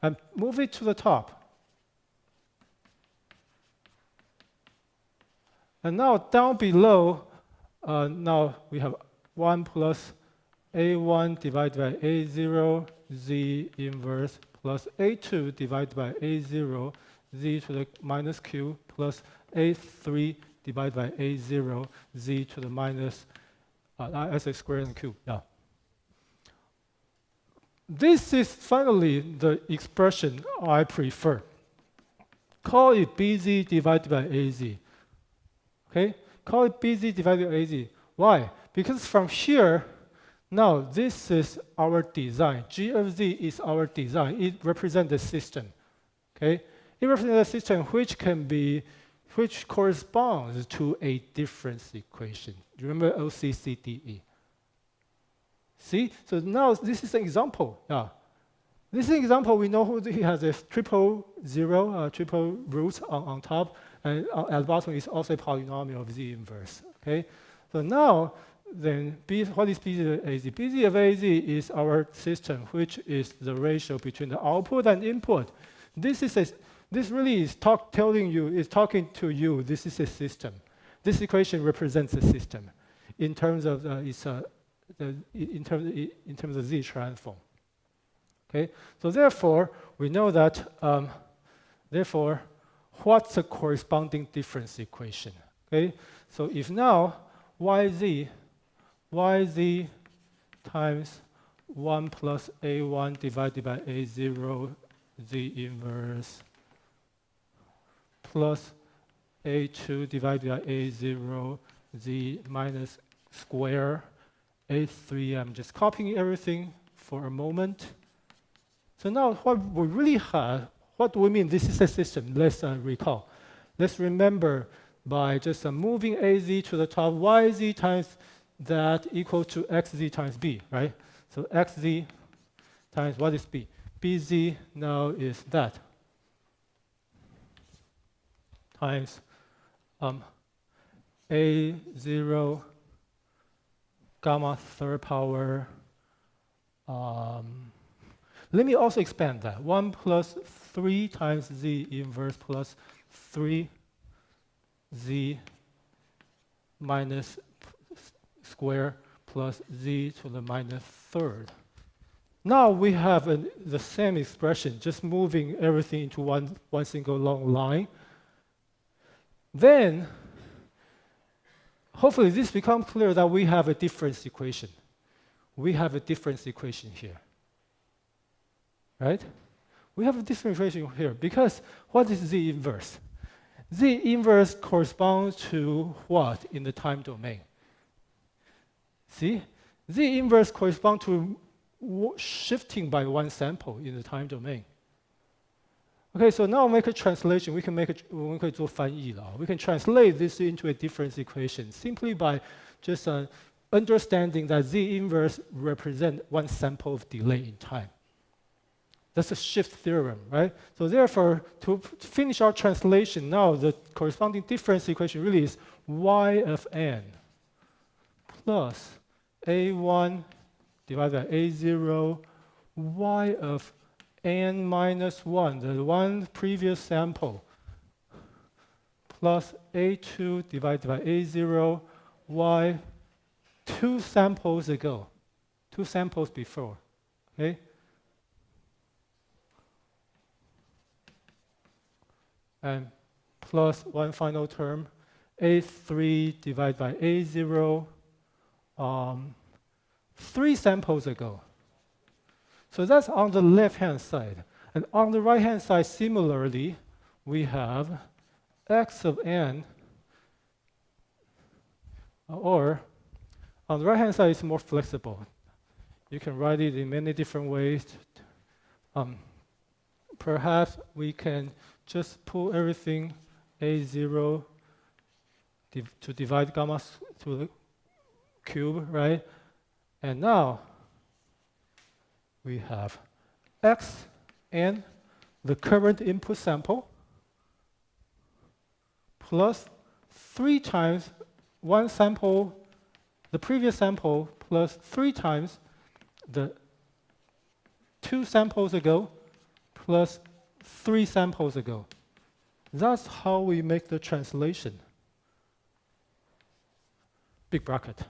and move it to the top. And now down below, now we have 1 plus A1 divided by A0, Z inverse, plus A2 divided by A0, Z to the minus Q, plus A3 divided by A0, Z to the minus SA squared and Q. Yeah. This is finally the expression I prefer. Call it BZ divided by AZ. Okay? Call it BZ divided by AZ. Why? Because from here, now this is our design. G of Z is our design. It represents the system. Okay? It represents a system which corresponds to a difference equation. Remember OCCDE? See? So now this is an example. This is an example. We know he has a triple root on top, and at the bottom is also a polynomial of Z inverse. Okay? So now, then, what is BZ of AZ? BZ of AZ is our system, which is the ratio between the output and input. This really is talking to you. This is a system. This equation represents a system in terms of in terms of Z transform. Okay. So therefore, we know that. Therefore, what's the corresponding difference equation? Okay. So if now YZ times 1 plus A1 divided by A0 Z inverse plus A2 divided by A0 Z minus square A3. I'm just copying everything for a moment. So now what we really have, what do we mean? This is a system. Let's recall. Let's remember by just moving AZ to the top, YZ times that equals to XZ times B, right? So XZ times what is B? BZ now is that times A0 gamma third power. Let me also expand that. 1 plus 3 times z inverse plus 3z minus square plus z to the minus third. Now we have the same expression, just moving everything into one single long line. Then, hopefully this becomes clear that we have a difference equation. We have a difference equation here. Right? We have a difference equation here because what is z inverse? Z inverse corresponds to what in the time domain? See? Z inverse corresponds to shifting by one sample in the time domain. Okay, so now make a translation. We can do 翻译了. We can translate this into a difference equation simply by just understanding that Z inverse represents one sample of delay in time. That's a shift theorem, right? So therefore, to finish our translation now, the corresponding difference equation really is y of n plus a1 divided by a0, y of n minus 1, the one previous sample, plus a2 divided by a0, y 2 samples ago, 2 samples before, okay? And plus one final term, a3 divided by a0, 3 samples ago. So that's on the left-hand side. And on the right-hand side, similarly, we have x of n, or on the right-hand side, it's more flexible. You can write it in many different ways. Perhaps we can just pull everything a0 to divide gamma to the cube, right? And now we have x and the current input sample plus 3 times one sample, the previous sample, plus 3 times the 2 samples ago, plus 3 samples ago. That's how we make the translation. Big bracket.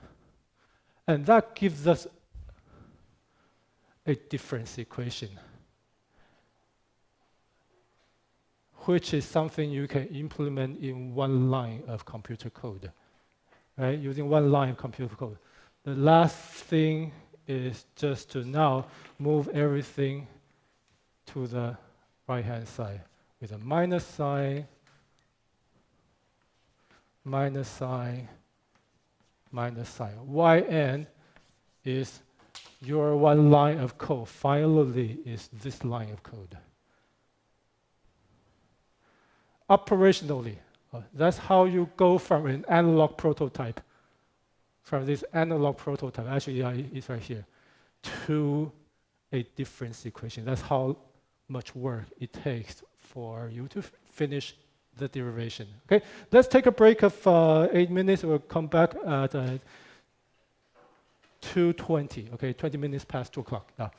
And that gives us a difference equation, which is something you can implement in one line of computer code, right? Using one line of computer code. The last thing is just to now move everything to the right-hand side with a minus sign, minus sign, minus sign. Yn is your one line of code. Finally, is this line of code. Operationally, that's how you go from an analog prototype, from this analog prototype, actually it's right here, to a difference equation. That's how much work it takes for you to finish the derivation. Okay, let's take a break of 8 minutes. We'll come back at 2:20. Okay, 20 minutes past 2 o'clock now.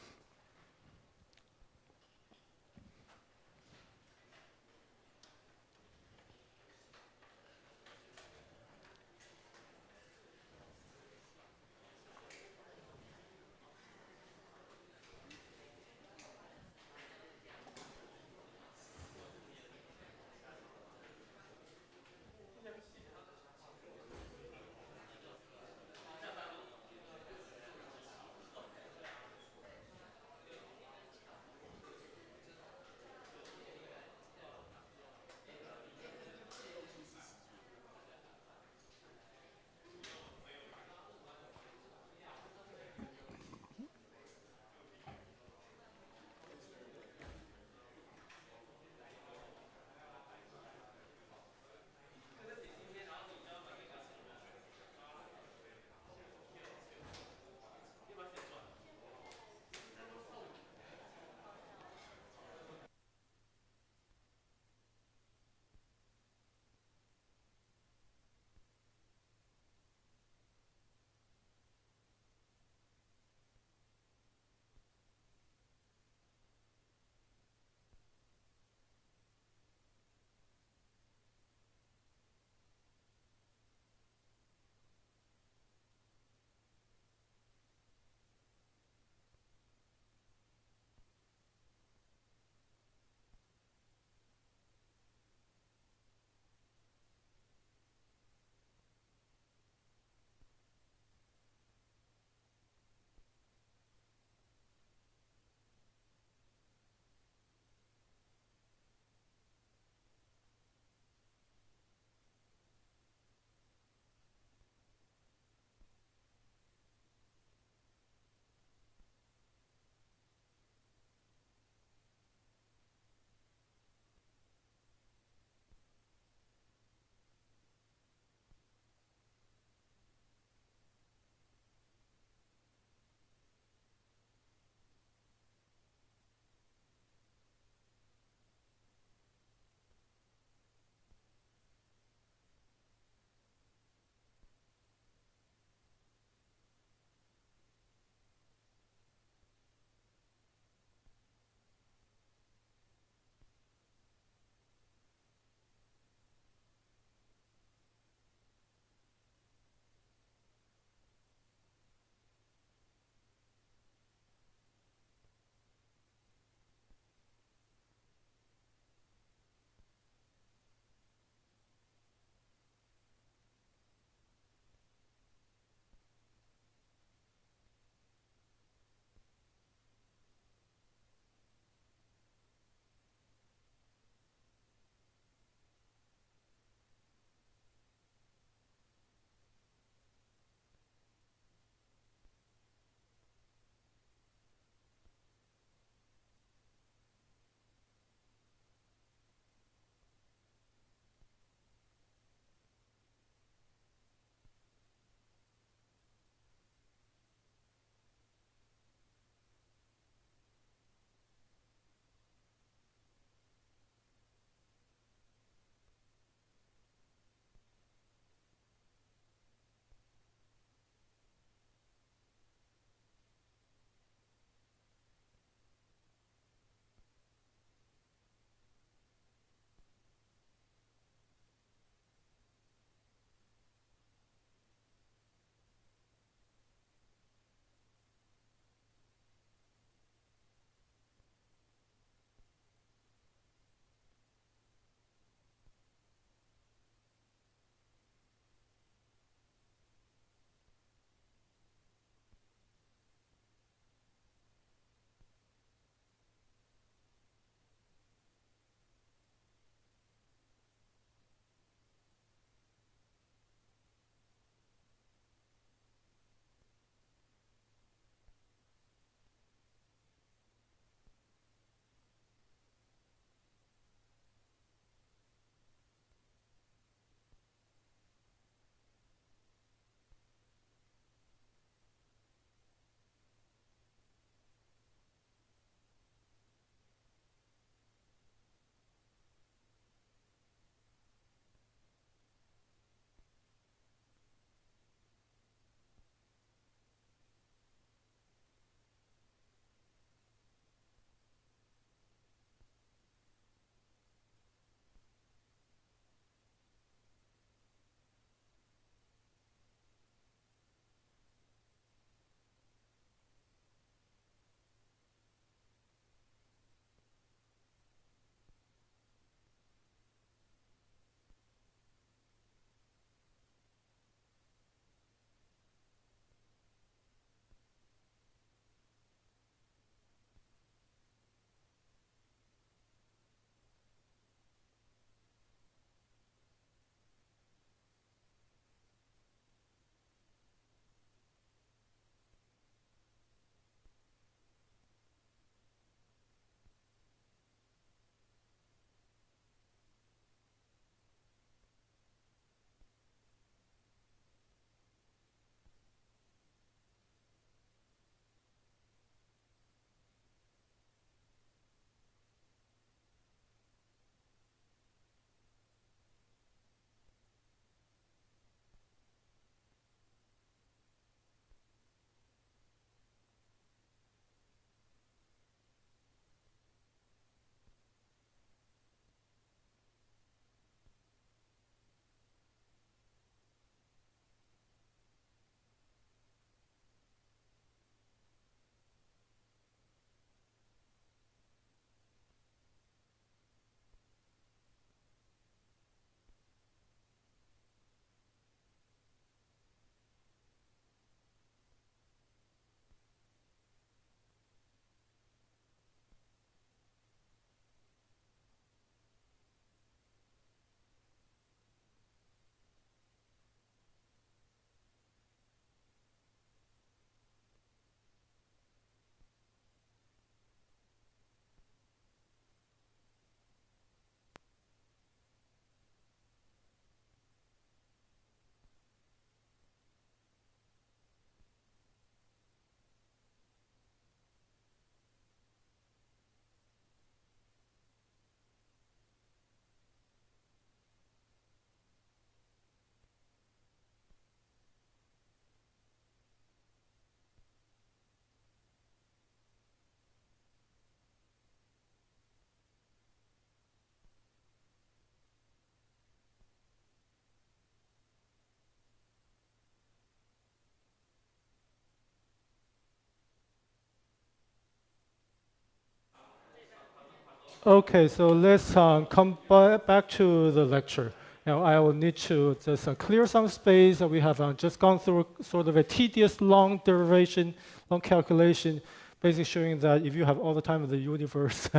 Okay, so let's come back to the lecture. Now I will need to just clear some space. We have just gone through sort of a tedious long derivation, long calculation, basically showing that if you have all the time in the universe,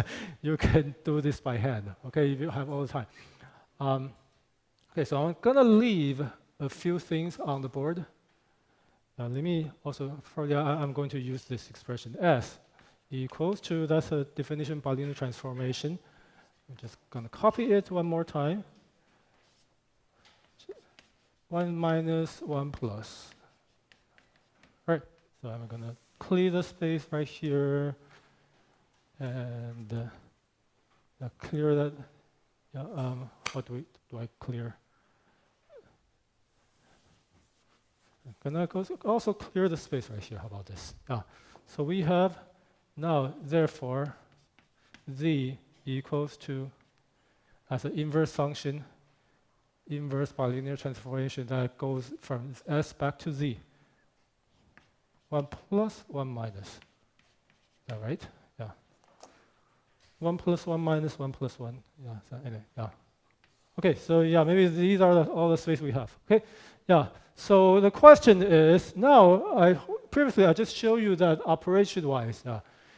you can do this by hand, okay, if you have all the time. Okay, so I'm gonna leave a few things on the board. Let me also, I'm going to use this expression S equals to, that's a definition bilinear transformation. I'm just gonna copy it one more time. 1 minus 1 plus. Right, so I'm gonna clear the space right here and clear that. What do I clear? I'm gonna also clear the space right here. How about this? So we have now, therefore, z equals to, as an inverse function, inverse bilinear transformation that goes from S back to Z. 1 plus, 1 minus. Is that right? Yeah. 1 plus 1 minus 1 plus 1. Yeah, so anyway, yeah. Okay, so yeah, maybe these are all the space we have. Okay, yeah. So the question is, now, previously I just showed you that operation-wise,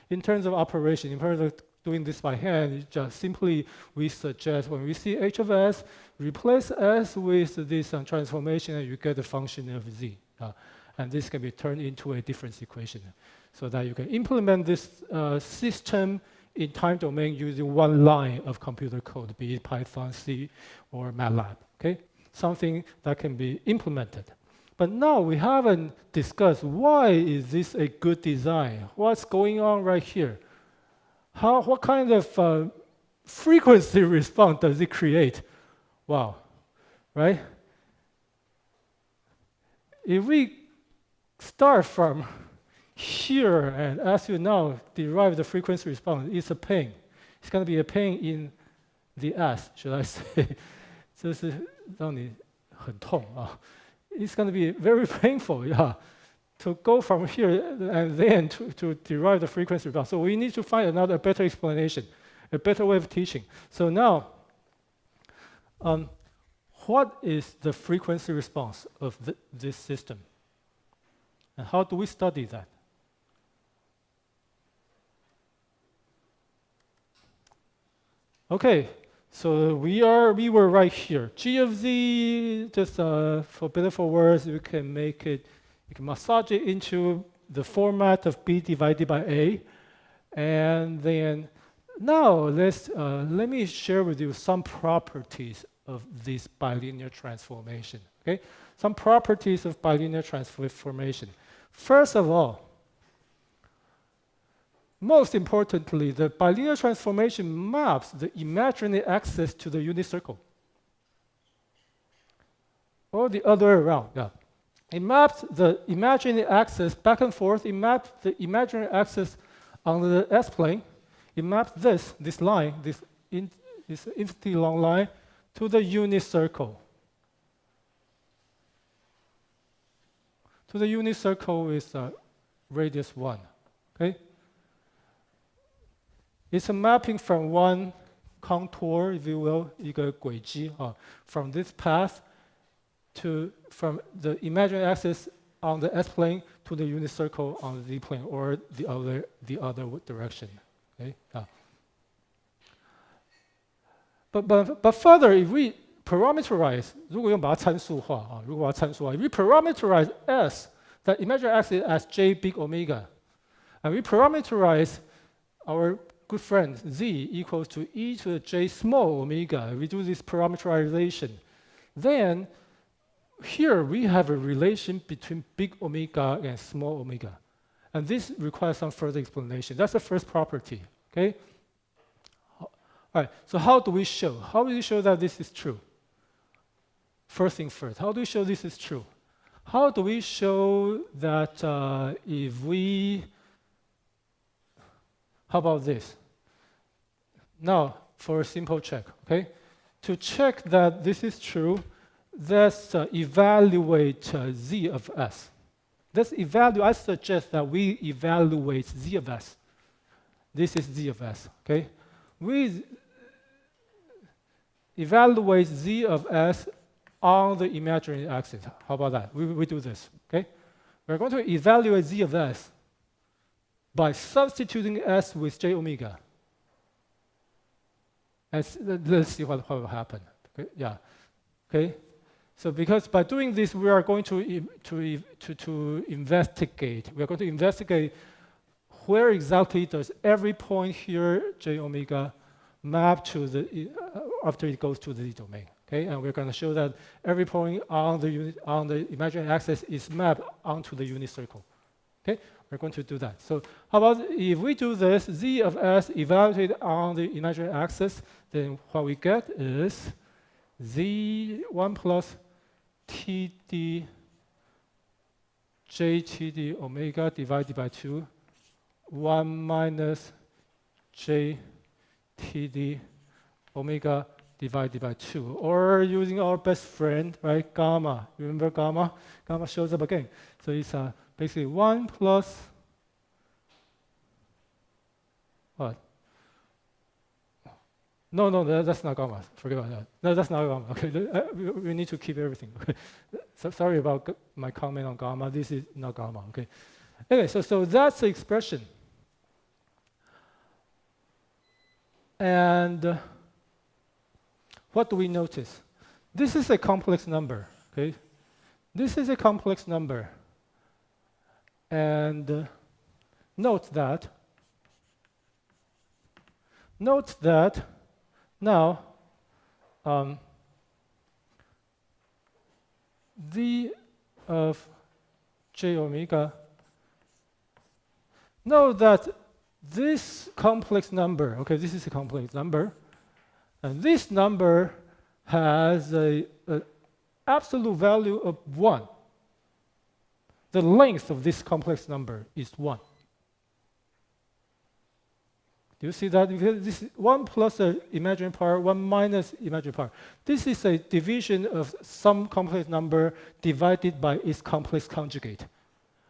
in terms of operation, in terms of doing this by hand, just simply we suggest when we see h of s, replace s with this transformation and you get the function of z. And this can be turned into a difference equation so that you can implement this system in time domain using one line of computer code, be it Python, C, or MATLAB, okay? Something that can be implemented. But now we haven't discussed why is this a good design? What's going on right here? What kind of frequency response does it create? Wow, right? If we start from here and as you now derive the frequency response, it's a pain. It's going to be a pain in the ass, should I say. 这是让你很痛啊。It's going to be very painful, yeah, to go from here and then to derive the frequency response. So we need to find another better explanation, a better way of teaching. So now, what is the frequency response of this system? And how do we study that? Okay, so we were right here. G of z, just for better for worse, you can massage it into the format of b divided by a. And then now let me share with you some properties of this bilinear transformation. Okay, some properties of bilinear transformation. First of all, most importantly, the bilinear transformation maps the imaginary axis to the unit circle. Or the other way around, yeah. It maps the imaginary axis back and forth. It maps the imaginary axis on the S-plane. It maps this line, this infinitely long line, to the unit circle. To the unit circle with radius 1, okay? It's a mapping from one contour, if you will, 一个轨迹, from this path from the imaginary axis on the S-plane to the unit circle on the Z-plane, or the other direction. Okay? But further, if we parameterize, 如果用把它参数化, if we parameterize S, that imaginary axis as J big omega, and we parameterize our good friend Z equals to e to the J small omega, we do this parameterization, then here we have a relation between big omega and small omega. And this requires some further explanation. That's the first property, okay? All right, so how do we show? How do we show that this is true? First thing first, how do we show this is true? How do we show that if we, how about this? Now, for a simple check, okay? To check that this is true, let's evaluate z of s. I suggest that we evaluate z of s. This is z of s, okay? we evaluate z of s on the imaginary axis. How about that? We do this, okay? We're going to evaluate z of s by substituting s with j omega. And let's see what will happen. Okay? Yeah. Okay. So because by doing this, we are going to investigate. We are going to investigate where exactly does every point here j omega map to the after it goes to the domain. Okay, and we're going to show that every point on the imaginary axis is mapped onto the unit circle. Okay, we're going to do that. So how about if we do this, z of s evaluated on the imaginary axis, then what we get is z1 plus td jtd omega divided by 2, 1 minus jtd omega divided by 2, or using our best friend, right, gamma. Remember gamma? Gamma shows up again. So it's basically 1 plus what? No, that's not gamma. Forget about that. No, that's not gamma. Okay, we need to keep everything. Okay. So sorry about my comment on gamma. This is not gamma. Okay. Anyway, so that's the expression. And what do we notice? This is a complex number. Okay, this is a complex number. And note that now z of j omega, note that this complex number, okay, this is a complex number, and this number has an absolute value of 1. The length of this complex number is 1. Do you see that? Because this is 1 plus the imaginary part, 1 minus imaginary part. This is a division of some complex number divided by its complex conjugate.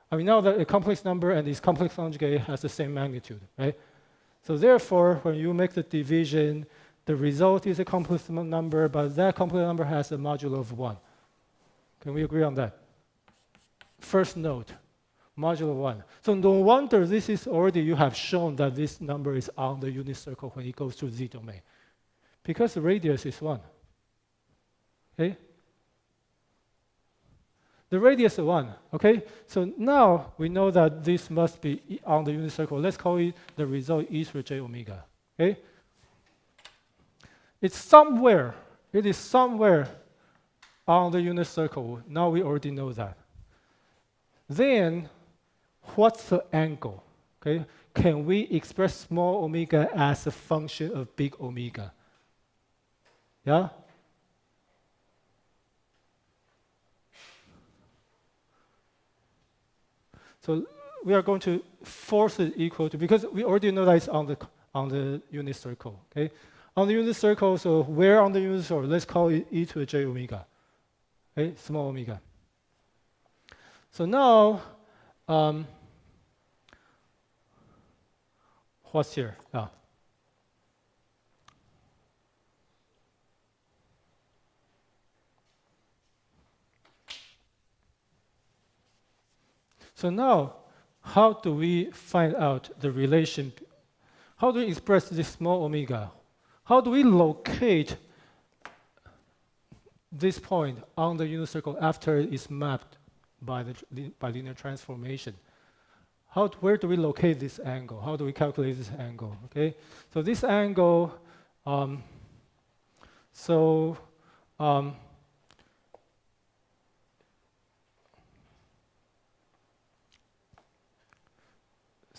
I mean, now that a complex number and its complex conjugate has the same magnitude, right? So therefore, when you make the division, the result is a complex number, but that complex number has a modulo of 1. Can we agree on that? First note, modulo 1. So no wonder this is already, you have shown that this number is on the unit circle when it goes to z domain. Because the radius is 1. Okay? The radius is 1. Okay? So now we know that this must be on the unit circle. Let's call it the result e through j omega. Okay? It's somewhere. It is somewhere on the unit circle. Now we already know that. Then, what's the angle? Okay? Can we express small omega as a function of big omega? Yeah? So we are going to force it equal to, because we already know that it's on the unit circle. Okay? On the unit circle, so where on the unit circle? Let's call it e to the j omega. Okay? Small omega. So now, what's here? So now, how do we find out the relation? How do we express this small omega? How do we locate this point on the unit circle after it's mapped by linear transformation? Where do we locate this angle? How do we calculate this angle? Okay, so this angle, so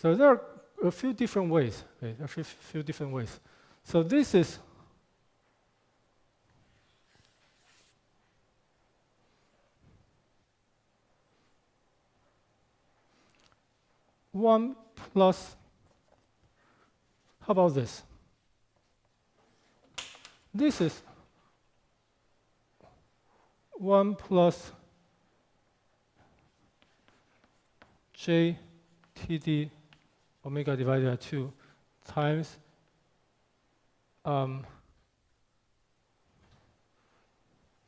there are a few different ways. Okay, a few different ways. So this is one plus, how about this? This is 1 plus j td omega divided by 2 times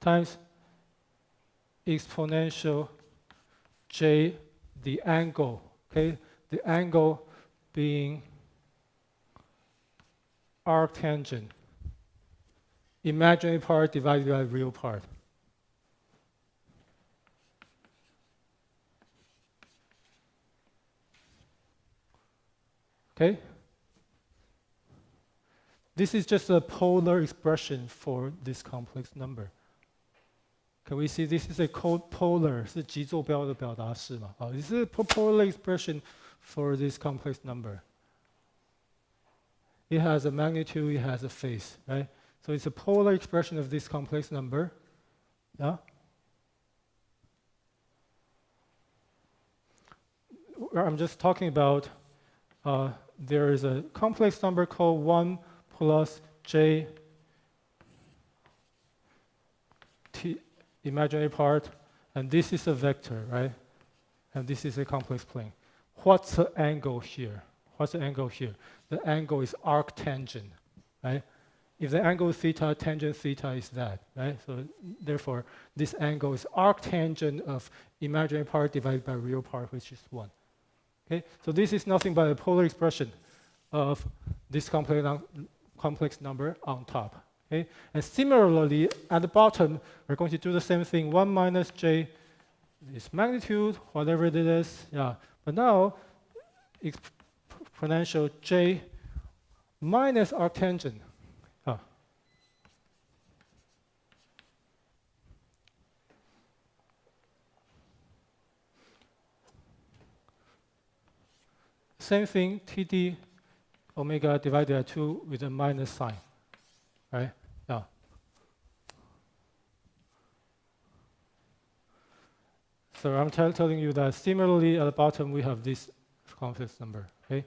times exponential j, the angle, okay? The angle being arctangent, imaginary part divided by real part. Okay? This is just a polar expression for this complex number. Can we see this is a polar, 是极坐标的表达式嘛？This is a polar expression for this complex number. It has a magnitude, it has a phase, right? So it's a polar expression of this complex number. Yeah? I'm just talking about there is a complex number called 1 plus j t imaginary part, and this is a vector, right? And this is a complex plane. What's the angle here? What's the angle here? The angle is arctangent, right? If the angle is theta, tangent theta is that, right? So therefore, this angle is arctangent of imaginary part divided by real part, which is 1. Okay? So this is nothing but a polar expression of this complex number on top. Okay? And similarly, at the bottom, we're going to do the same thing. 1 minus j is magnitude, whatever it is. Yeah. But now, exponential j minus arctangent. Same thing, TD omega divided by 2 with a minus sign, right? Yeah. So I'm telling you that similarly at the bottom we have this complex number, okay?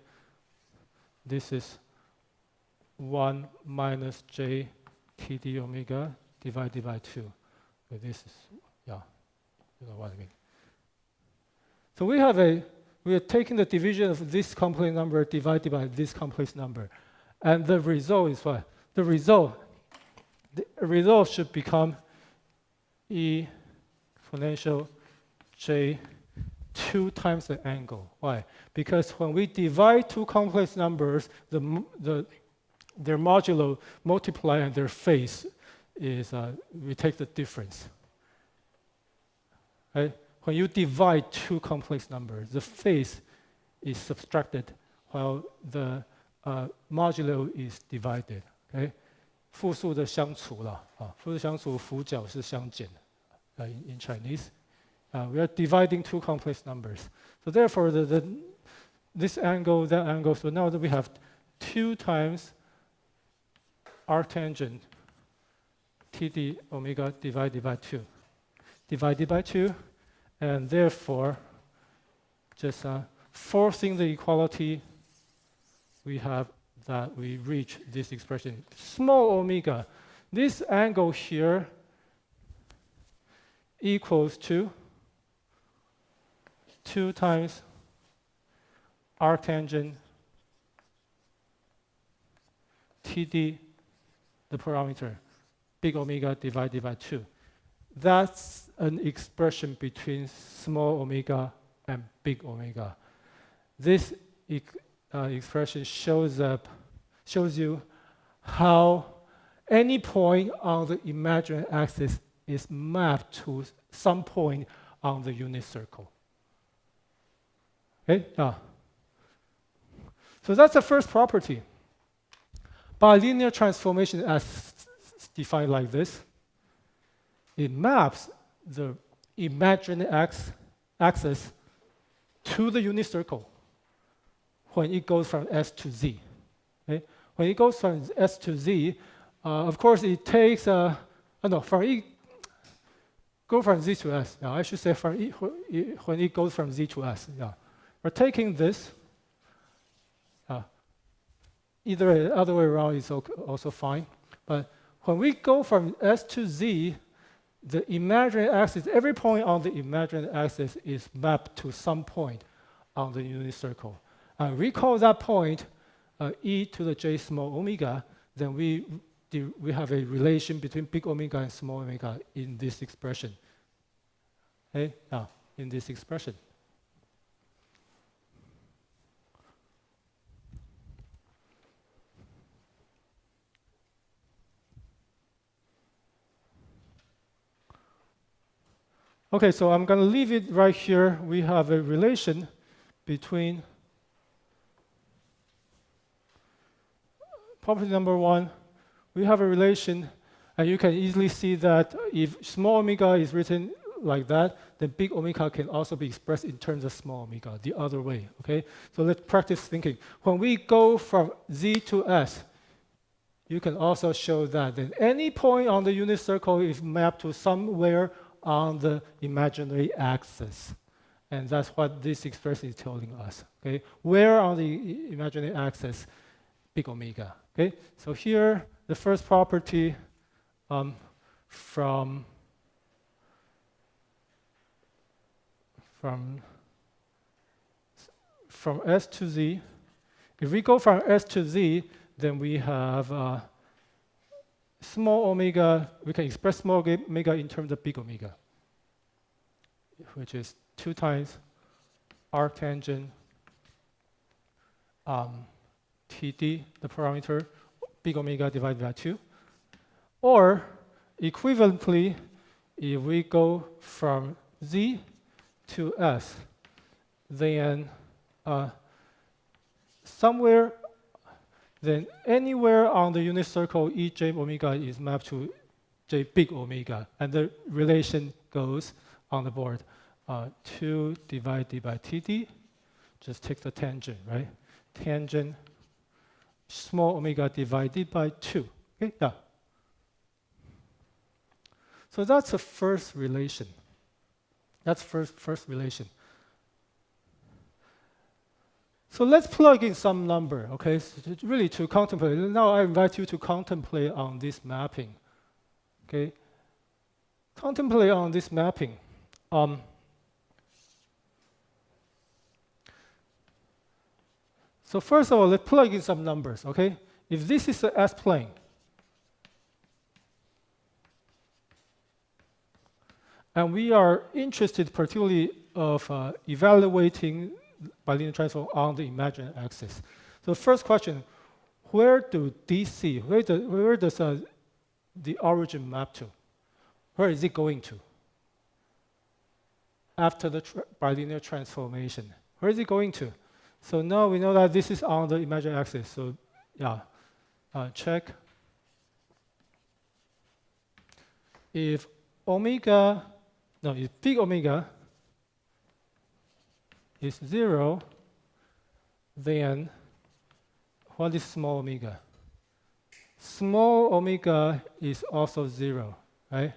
This is 1 minus j TD omega divided by 2. So this is, yeah, you know what I mean. So we are taking the division of this complex number divided by this complex number. And the result is what? The result should become e exponential j 2 times the angle. Why? Because when we divide two complex numbers, their modulo multiply and their phase is, we take the difference. Right? When you divide two complex numbers, the phase is subtracted while the modulo is divided. Okay? 复数的相除了啊，复数相除辅角是相减。In Chinese, we are dividing two complex numbers. So therefore, this angle, that angle. So now that we have 2 times arctangent TD omega divided by 2, divided by 2. And therefore, just forcing the equality, we have that we reach this expression. Small omega, this angle here equals to 2 times arctangent TD, the parameter, big omega divided by 2. That's an expression between small omega and big omega. This expression shows you how any point on the imaginary axis is mapped to some point on the unit circle. Okay? So that's the first property. Bilinear transformation as defined like this. It maps the imaginary axis to the unit circle when it goes from S to Z. Okay? When it goes from S to Z, of course it takes, go from Z to S. I should say when it goes from Z to S. Yeah. We're taking this. Either the other way around is also fine. But when we go from S to Z, the imaginary axis, every point on the imaginary axis is mapped to some point on the unit circle. And we call that point e to the j small omega. then we have a relation between big omega and small omega in this expression. Okay, now in this expression. Okay, so I'm going to leave it right here. We have a relation between property number 1. We have a relation, and you can easily see that if small omega is written like that, then big omega can also be expressed in terms of small omega, the other way, okay? So let's practice thinking. When we go from Z to S, you can also show that then any point on the unit circle is mapped to somewhere on the imaginary axis. And that's what this expression is telling us, okay? Where on the imaginary axis, big omega, okay? So here, the first property from S to Z. If we go from S to Z, then we have small omega. We can express small omega in terms of big omega, which is 2 times arctangent TD, the parameter, big omega divided by 2. Or equivalently, if we go from Z to S, then anywhere on the unit circle, Ej omega is mapped to J big omega, and the relation goes on the board. 2 divided by TD, just take the tangent, right? Tangent small omega divided by 2. Okay, yeah. So that's the first relation. That's first relation. So let's plug in some number, okay? So really to contemplate. Now I invite you to contemplate on this mapping, okay? Contemplate on this mapping. So first of all, let's plug in some numbers, okay? If this is the S-plane, and we are interested particularly of evaluating bilinear transform on the imaginary axis. So first question, where do DC, where does the origin map to? Where is it going to? After the bilinear transformation. Where is it going to? So now we know that this is on the imaginary axis. So yeah, check. If big omega is 0, then what is small omega? Small omega is also 0, right?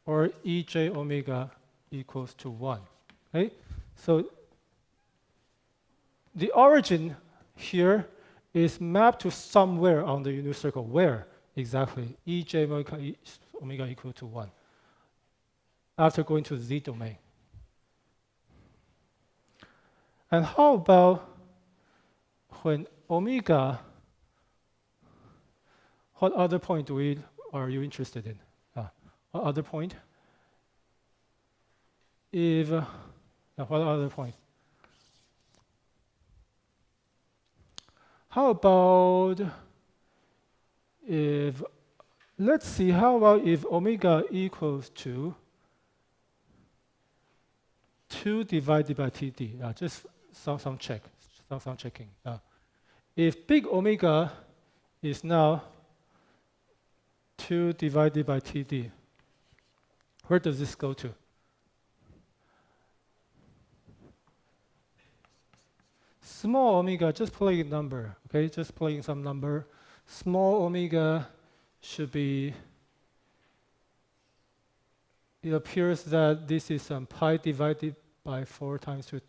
Or Ej omega equals to 1, right? So the origin here is mapped to somewhere on the unit circle. Where exactly? Ej omega equal to 1 after going to Z domain. And how about when omega, what other point are you interested in? What other point? What other point? How about let's see, how about if omega equals to 2 divided by TD? Just some checking. If big omega is now 2 divided by TD, where does this go to? Small omega, just plug in number, okay? Just plug in some number. Small omega should be, it appears that this is pi divided by 4 times 2.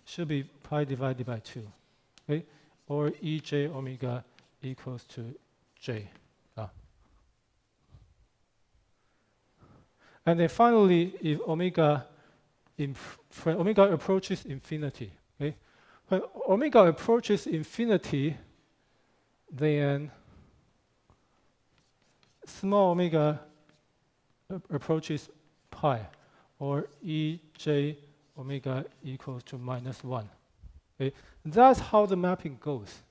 Should be pi divided by 2, okay? Or Ej omega equals to J. And then finally, if when omega approaches infinity, okay? when omega approaches infinity, then small omega approaches pi, or ej omega equals to -1. Okay? That's how the mapping goes.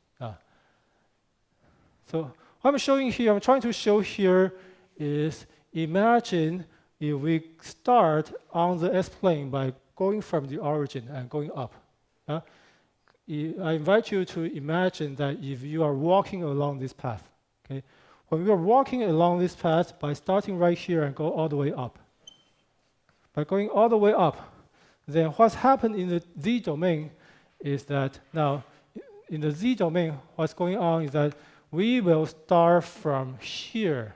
So what I'm showing here, I'm trying to show here is, imagine if we start on the S-plane by going from the origin and going up. I invite you to imagine that if you are walking along this path. Okay? When we are walking along this path, by starting right here and go all the way up. By going all the way up, then what's happened in the Z domain is that now, in the Z domain, what's going on is that we will start from here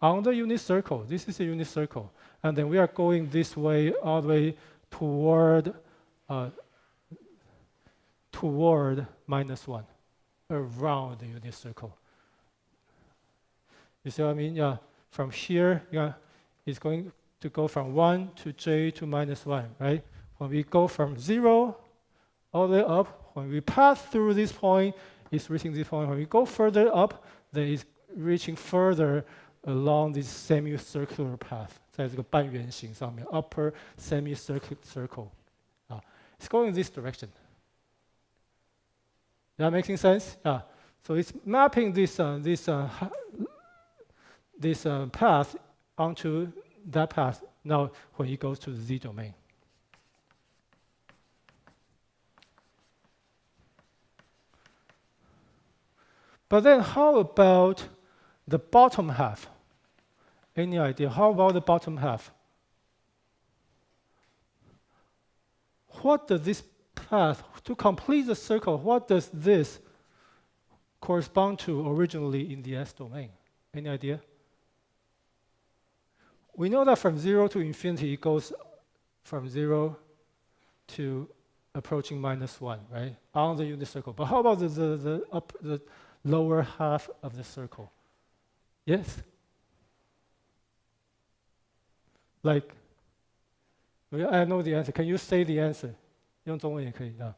on the unit circle. This is a unit circle. And then we are going this way, all the way toward -1, around the unit circle. You see what I mean? Yeah. From here, yeah, it's going to go from 1 to j to -1, right? When we go from 0 all the way up, when we pass through this point, it's reaching this point. When we go further up, then it's reaching further along this semicircular path. 在这个半圆形上面 upper semicircle. It's going in this direction. That making sense? Yeah. So it's mapping this path onto that path now when it goes to the Z domain. But then how about the bottom half? Any idea? How about the bottom half? What does this path, to complete the circle, what does this correspond to originally in the S domain? Any idea? We know that from 0 to infinity, it goes from 0 to approaching -1, right? On the unit circle. But how about the lower half of the circle? Yes? Like, I know the answer. Can you say the answer? 用中文也可以啊。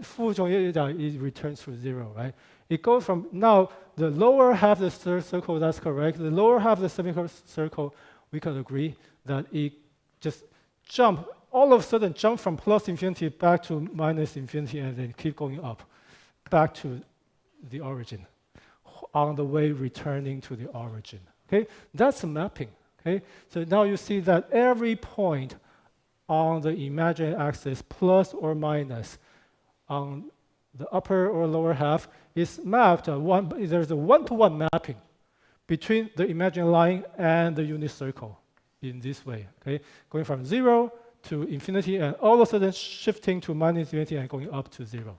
负重也讲 it returns to 0, right? It goes from now the lower half of the third circle. That's correct. The lower half of the semicircle, we can agree that it just all of a sudden jump from plus infinity back to minus infinity, and then keep going up, back to the origin, on the way returning to the origin. Okay, that's mapping. Okay, so now you see that every point on the imaginary axis, plus or minus, on the upper or lower half, is mapped. There's a one-to-one mapping between the imaginary line and the unit circle in this way. Okay, going from 0 to infinity, and all of a sudden shifting to minus infinity and going up to 0.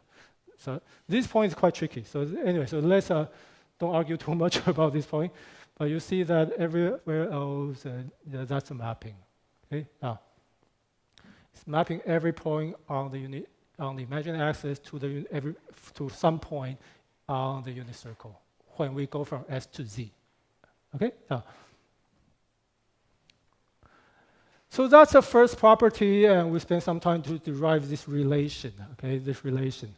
So this point is quite tricky. So anyway, so let's don't argue too much about this point. But you see that everywhere else, that's a mapping. Okay, now it's mapping every point on the imaginary axis to some point on the unit circle when we go from S to Z. Okay, now. So that's the first property, and we spend some time to derive this relation. Okay, this relation.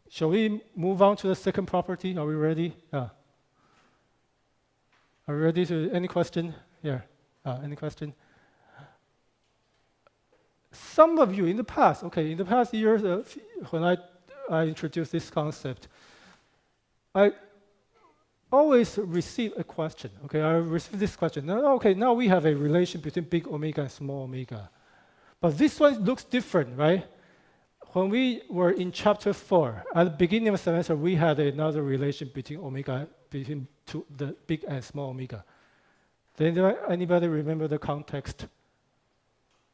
Shall we move on to the second property? Are we ready? Are we ready to any question? Yeah. Any question? Some of you in the past, in the past years, when I introduced this concept, I always receive a question. Okay, I receive this question. Now we have a relation between big omega and small omega, but this one looks different, right? When we were in chapter 4, at the beginning of the semester, we had another relation between the big and small omega. Did anybody remember the context?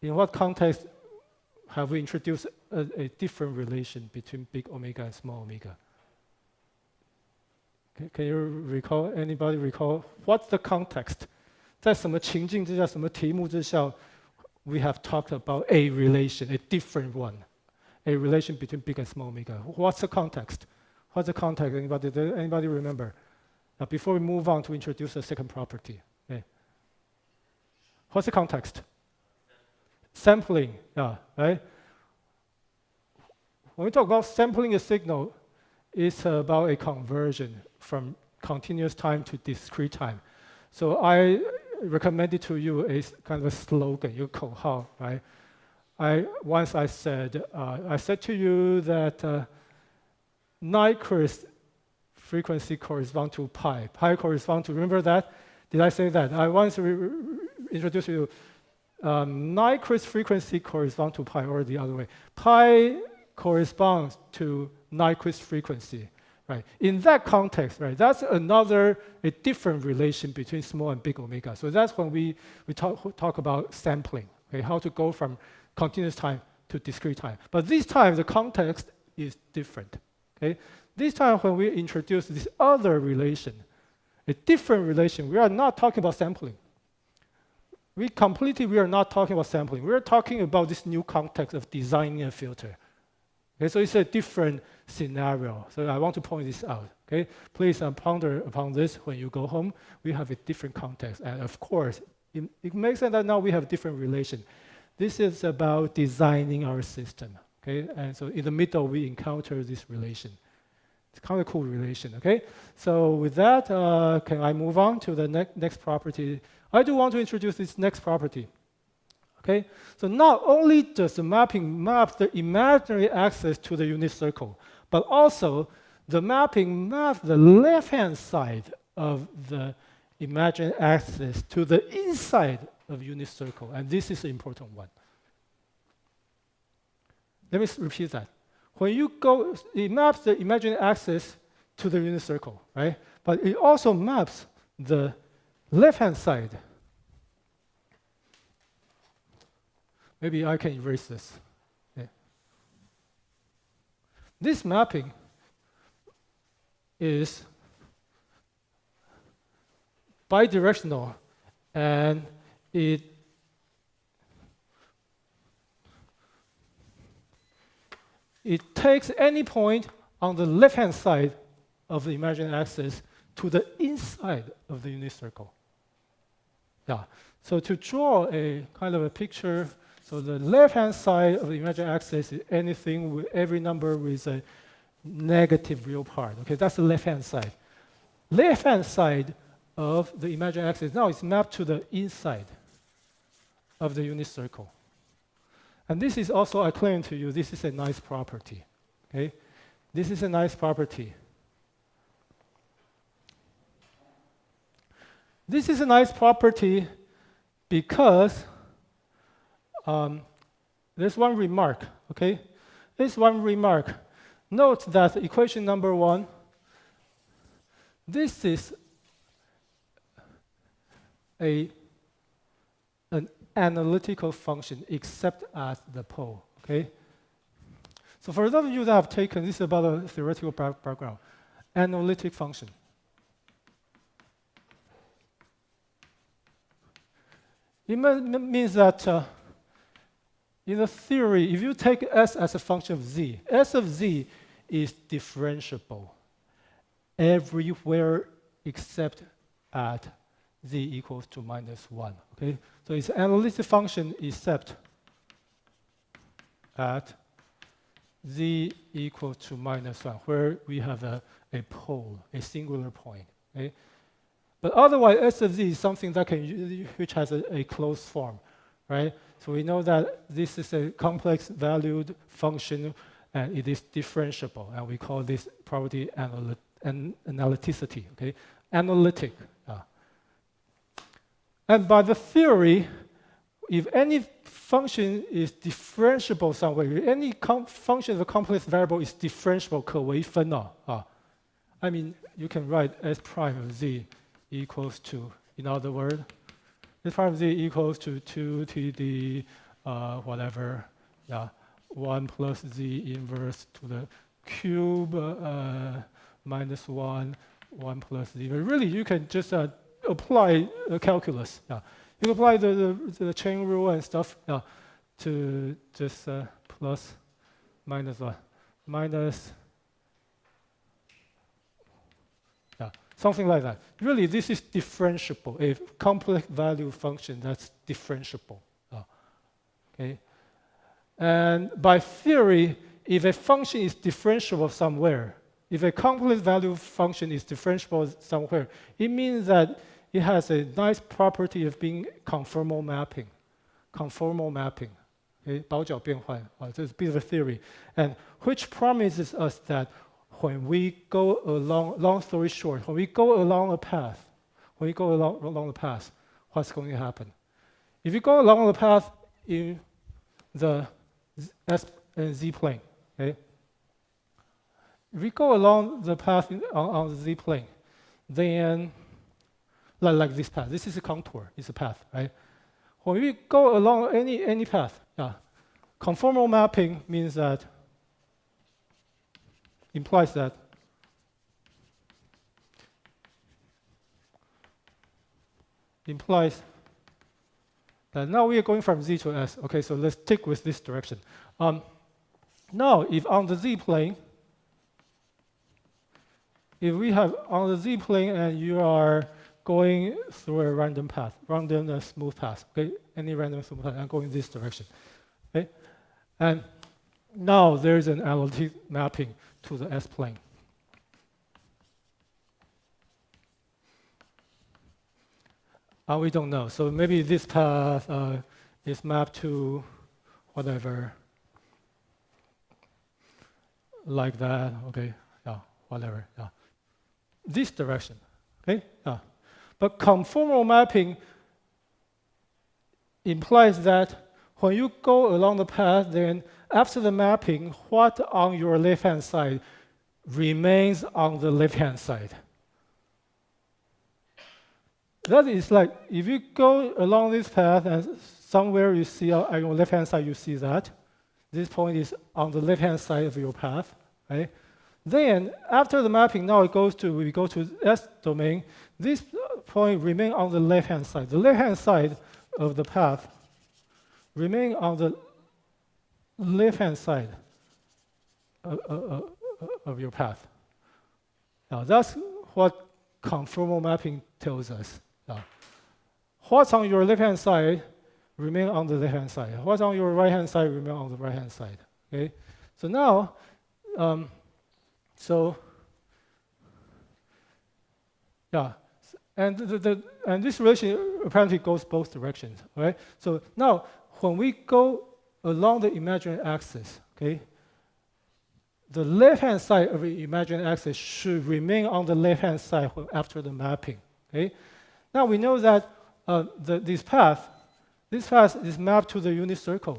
In what context have we introduced a different relation between big omega and small omega? Can you recall? Anybody recall? What's the context? 在什么情境之下，什么题目之下 we have talked about a relation, a different one, a relation between big and small omega. What's the context? What's the context? Anybody remember? Now, before we move on to introduce the second property. Okay. What's the context? Sampling, yeah, right? When we talk about sampling a signal, it's about a conversion from continuous time to discrete time. So I recommended to you a kind of a slogan, you call how, right? Once I said to you that Nyquist frequency corresponds to pi. Pi corresponds to, remember that? Did I say that? I once introduced you, Nyquist frequency corresponds to pi, or the other way. Pi corresponds to Nyquist frequency, right? In that context, right, that's a different relation between small and big omega. So that's when we talk about sampling, okay? How to go from continuous time to discrete time. But this time, the context is different, okay? This time, when we introduce this other relation, a different relation, we are not talking about sampling. We are not talking about sampling. We are talking about this new context of designing a filter. Okay, so it's a different scenario. So I want to point this out. Okay, please ponder upon this when you go home. We have a different context, and of course, it makes sense that now we have a different relation. This is about designing our system. Okay, and so in the middle we encounter this relation. It's kind of a cool relation. Okay, so with that, can I move on to the next property? I do want to introduce this next property. Okay, so not only does the mapping map the imaginary axis to the unit circle, but also the mapping maps the left-hand side of the imaginary axis to the inside of unit circle, and this is an important one. Let me repeat that. When you go, it maps the imaginary axis to the unit circle, right? But it also maps the left-hand side. Maybe I can erase this. Yeah. This mapping is bidirectional, and it takes any point on the left-hand side of the imaginary axis to the inside of the unit circle. Yeah. So to draw a kind of a picture, so the left-hand side of the imaginary axis is anything with every number with a negative real part. Okay, that's the left-hand side. Left-hand side of the imaginary axis now is mapped to the inside of the unit circle. And this is also, I claim to you, this is a nice property. Okay, this is a nice property. This is a nice property because there's one remark, okay? There's one remark. Note that equation number 1, this is an analytical function except at the pole, okay? So for those of you that have taken, this is about a theoretical background, analytic function. It means that in the theory, if you take S as a function of Z, S of Z is differentiable everywhere except at Z equals to -1, okay? So it's an analytic function except at Z equals to -1, where we have a pole, a singular point, okay? But otherwise, S of Z is something that which has a closed form, right? So we know that this is a complex valued function, and it is differentiable, and we call this property analyticity, okay? Analytic. And by the theory, if any function is differentiable somewhere, if any function of a complex variable is differentiable, 可微分啊, I mean, you can write S prime of Z equals to, in other words, S prime of Z equals to 2 to the whatever, 1 plus Z inverse to the cube -1, 1 plus Z. But really, you can just apply calculus. You can apply the chain rule and stuff to just plus -1 minus. something like that. Really, this is differentiable, a complex value function that's differentiable. Okay? And by theory, if a function is differentiable somewhere, if a complex value function is differentiable somewhere, it means that it has a nice property of being conformal mapping. Conformal mapping. Okay? 保角变换. This is a bit of a theory. And which promises us that when we go along, long story short, when we go along a path, along the path, what's going to happen? If you go along the path in the S and Z plane, okay? If we go along the path on the Z plane, then like this path, this is a contour, it's a path, right? When we go along any path, conformal mapping means that implies that now we are going from Z to S. Okay, so let's stick with this direction. Now, if on the Z plane, if we have on the Z plane and you are going through a random path, random smooth path, okay, any random smooth path, and going this direction, okay, and now there's an analytic mapping to the S plane. We don't know. So maybe this path is mapped to whatever, like that. Okay, whatever. This direction. Okay, But conformal mapping implies that when you go along the path, then after the mapping, what on your left-hand side remains on the left-hand side. That is like, if you go along this path and somewhere you see on your left-hand side, you see that. This point is on the left-hand side of your path, right? Then, after the mapping, now we go to S domain. This point remains on the left-hand side. The left-hand side of the path remain on the left-hand side of your path. Now, that's what conformal mapping tells us. What's on your left-hand side remain on the left-hand side. What's on your right-hand side remain on the right-hand side. Okay. So now, and this relation apparently goes both directions. Right. So now, when we go along the imaginary axis, okay, the left-hand side of the imaginary axis should remain on the left-hand side after the mapping. Okay. Now we know that this path is mapped to the unit circle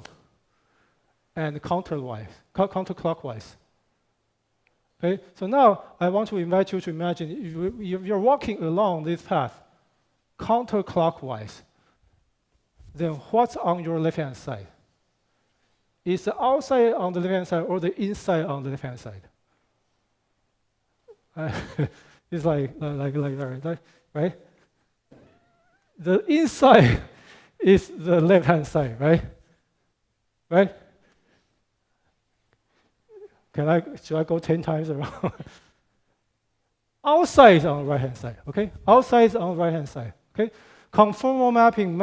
and counterclockwise. Okay, so now I want to invite you to imagine if you're walking along this path counterclockwise, then what's on your left-hand side? Is the outside on the left-hand side or the inside on the left-hand side? It's like that, right? The inside is the left-hand side, right? Right? Should I go 10 times around? Outside is on the right-hand side, okay? Outside is on the right-hand side, okay? Conformal mapping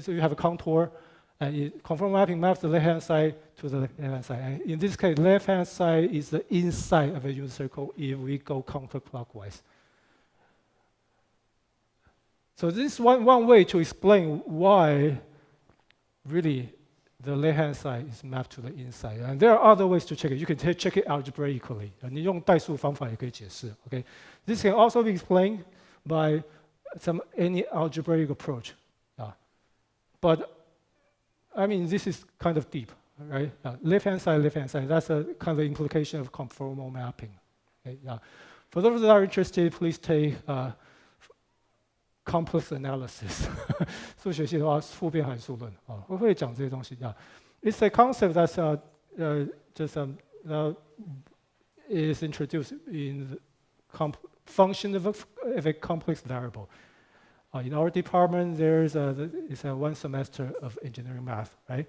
so you have a contour, and conformal mapping maps the left-hand side to the left-hand side. And in this case, left-hand side is the inside of a unit circle if we go counterclockwise. So this is one way to explain why really the left-hand side is mapped to the inside. And there are other ways to check it. You can check it algebraically. 你用代数方法也可以解释. Okay? This can also be explained by any algebraic approach. But I mean, this is kind of deep, right? Left-hand side. That's a kind of implication of conformal mapping. Okay? For those that are interested, please take complex analysis. 数学系的话，复变函数论我会讲这些东西。It's a concept that's is introduced in the function of a complex variable. In our department, it's a 1 semester of engineering math, right?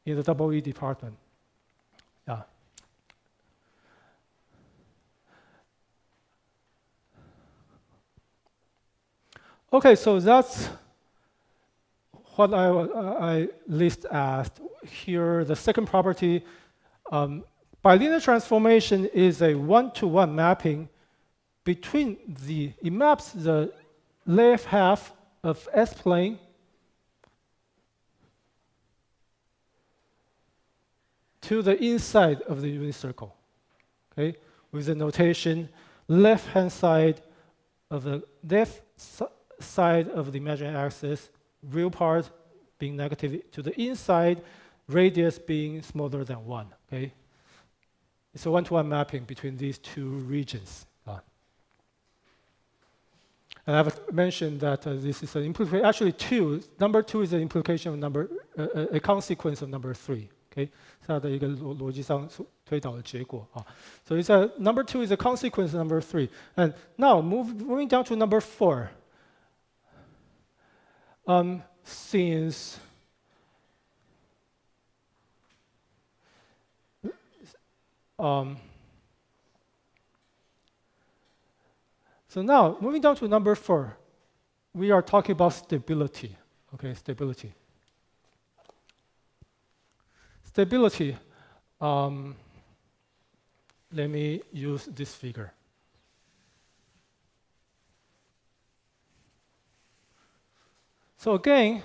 In the EE department. Okay, so that's what I list as here. The second property, bilinear transformation is a one-to-one mapping between it maps the left half of S-plane to the inside of the unit circle, okay? With the notation, left-hand side of the side of the imaginary axis, real part being negative to the inside, radius being smaller than 1, okay? It's a one-to-one mapping between these two regions. And I've mentioned that this is an implication, actually number 2 is an implication of a consequence of number 3, okay? 它的一个逻辑上推导的结果啊。So it's number 2 is a consequence of number 3. And now moving down to number 4. Since so now, moving down to number 4, we are talking about stability. Okay, stability. Stability. Let me use this figure. So again,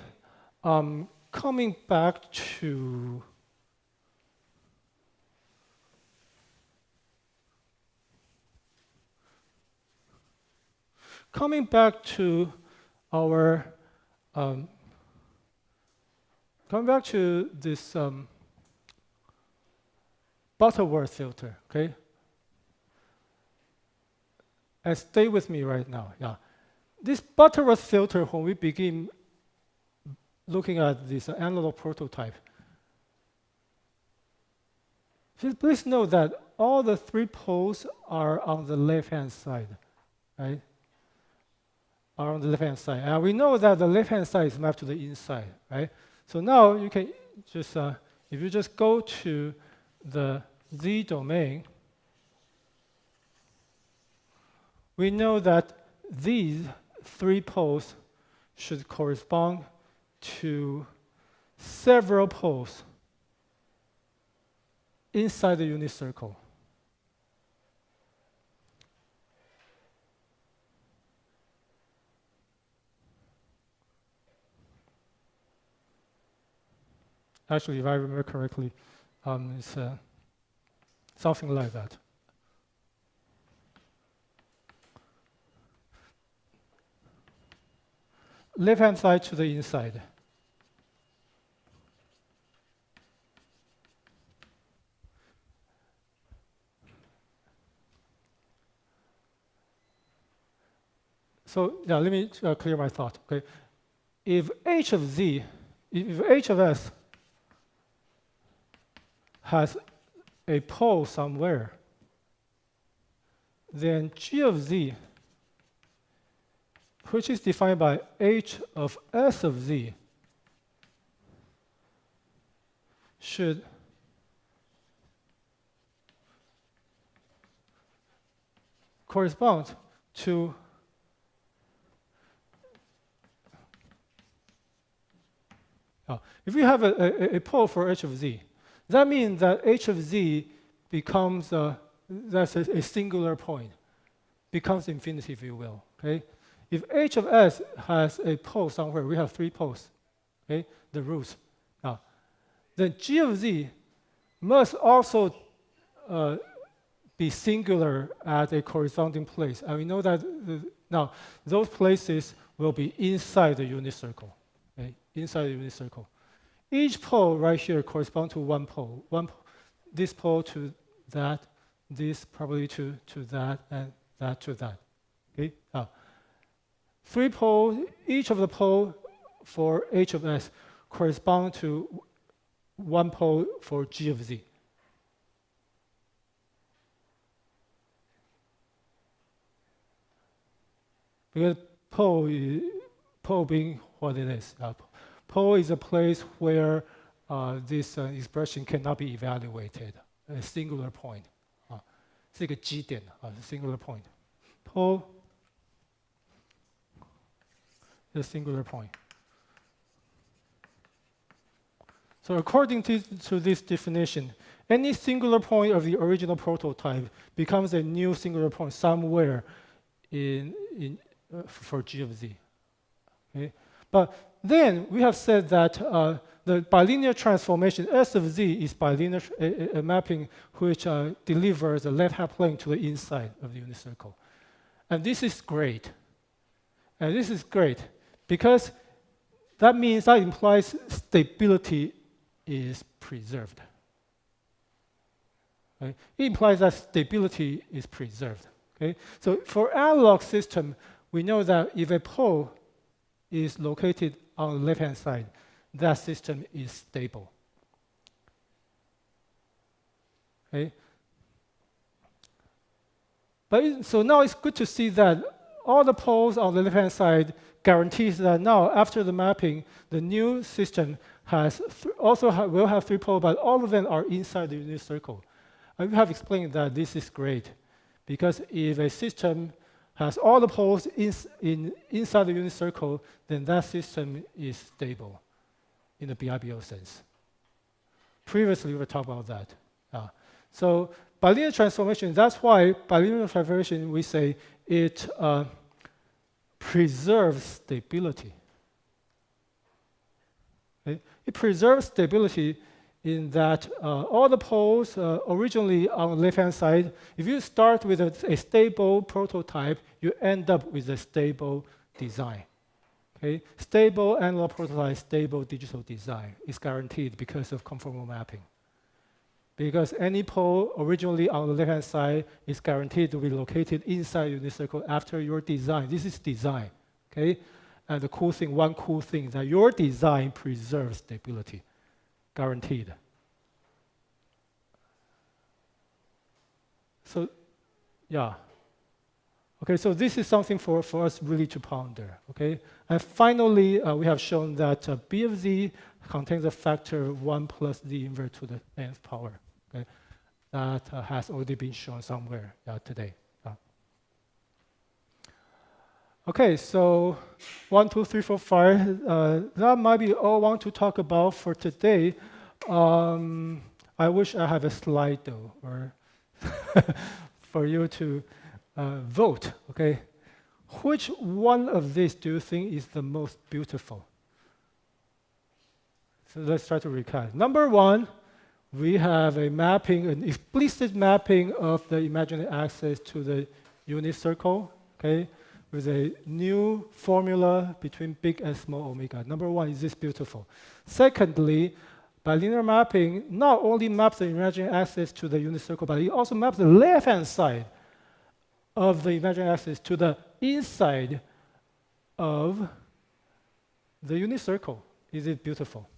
coming back to our this Butterworth filter, okay? And stay with me right now. Yeah, this Butterworth filter, when we begin looking at this analog prototype, please note that all the 3 poles are on the left-hand side, right? Are on the left-hand side. And we know that the left-hand side is mapped to the inside, right? So now you can just, if you just go to the Z domain, we know that these 3 poles should correspond to several poles inside the unit circle. Actually, if I remember correctly, it's something like that. Left-hand side to the inside. So now let me clear my thought. Okay, if h of s has a pole somewhere, then G of z, which is defined by h of s of z, should correspond to if we have a pole for h of z, that means that h of z becomes that's a singular point, becomes infinity, if you will. Okay, if h of s has a pole somewhere, we have 3 poles. Okay, the roots. Now, then g of z must also be singular at a corresponding place, and we know that now those places will be inside the unit circle. Okay, inside the unit circle. Each pole right here corresponds to 1 pole. This pole to that, this probably to that, and that to that. Okay. Now, 3 poles. Each of the pole for h of s correspond to 1 pole for g of z. Because pole being what it is. Pole is a place where this expression cannot be evaluated, a singular point. 是一个基点 singular point. Pole the singular point. So according to this definition, any singular point of the original prototype becomes a new singular point somewhere for G of Z. Okay? But then we have said that the bilinear transformation S of Z is bilinear a mapping which delivers the left half plane to the inside of the unit circle. And this is great. And this is great because that implies stability is preserved. Okay? It implies that stability is preserved. Okay? So for analog system, we know that if a pole is located on the left-hand side, that system is stable. Okay? So now it's good to see that all the poles on the left-hand side guarantees that now, after the mapping, the new system will have 3 poles, but all of them are inside the unit circle. And we have explained that this is great, because if a system has all the poles inside the unit circle, then that system is stable in the BIBO sense. Previously, we were talking about that. So bilinear transformation, that's why bilinear transformation, we say it preserves stability. Okay? It preserves stability in that all the poles originally on the left-hand side, if you start with a stable prototype, you end up with a stable design. Okay? Stable analog prototype, stable digital design is guaranteed because of conformal mapping. Because any pole originally on the left-hand side is guaranteed to be located inside unit circle after your design. This is design. Okay? And the one cool thing is that your design preserves stability. Guaranteed. So, yeah. Okay, so this is something for us really to ponder. Okay, and finally, we have shown that B of Z contains a factor 1 plus Z inverse to the nth power. Okay, that has already been shown somewhere today. Okay, so 1, 2, 3, 4, 5. That might be all I want to talk about for today. I wish I had a slide though, or for you to vote. Okay, which one of these do you think is the most beautiful? So let's try to recap. Number 1, we have a mapping, an explicit mapping of the imaginary axis to the unit circle. Okay, with a new formula between big and small omega. Number 1, is this beautiful? Secondly, bilinear mapping not only maps the imaginary axis to the unit circle, but it also maps the left-hand side of the imaginary axis to the inside of the unit circle. Is it beautiful?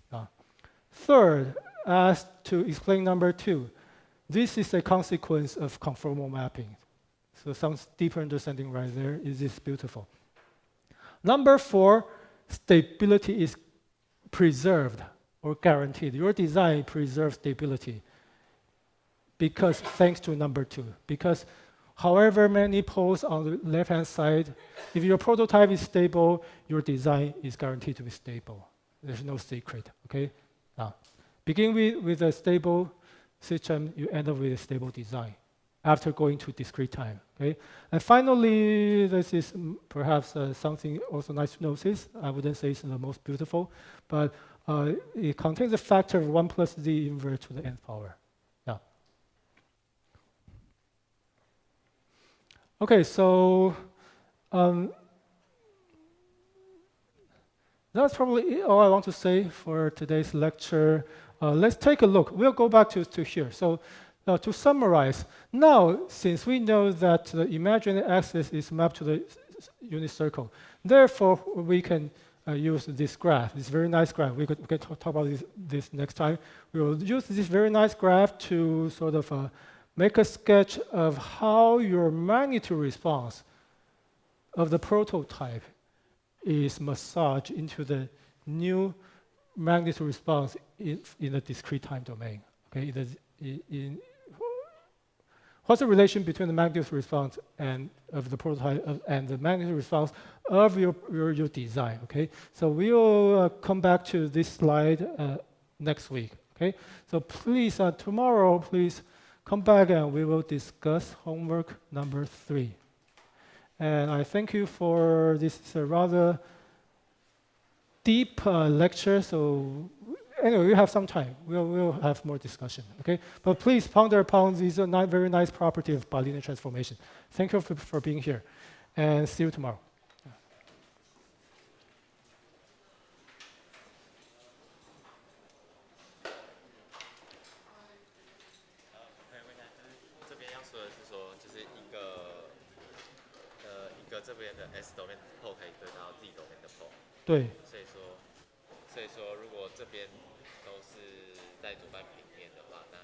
Third, as to explain number 2, this is a consequence of conformal mapping. So some deeper understanding right there. Is this beautiful? Number 4, stability is preserved or guaranteed. Your design preserves stability because thanks to number 2. Because however many poles on the left-hand side, if your prototype is stable, your design is guaranteed to be stable. There's no secret. Okay. Now, begin with a stable system, you end up with a stable design after going to discrete time. Okay? And finally, this is perhaps something also nice to notice. I wouldn't say it's the most beautiful, but it contains a factor of 1 plus Z inverse to the nth power. Yeah. Okay, so that's probably all I want to say for today's lecture. Let's take a look. We'll go back to here. So now to summarize, now since we know that the imaginary axis is mapped to the unit circle, therefore we can use this graph, this very nice graph. We can talk about this next time. We will use this very nice graph to sort of make a sketch of how your magnitude response of the prototype is massaged into the new magnitude response in the discrete time domain. Okay, What's the relation between the magnitude response and of the prototype and the magnitude response of your design? Okay, so we'll come back to this slide next week. Okay, so please tomorrow, please come back and we will discuss homework number 3. And I thank you for this rather deep lecture. So anyway, we have some time. We'll have more discussion. Okay, but please ponder upon these very nice properties of bilinear transformation. Thank you for being here, and see you tomorrow.这边的 S domain pole 可以对到 Z domain 的 pole。对。所以说，如果这边都是在主板平面的话，那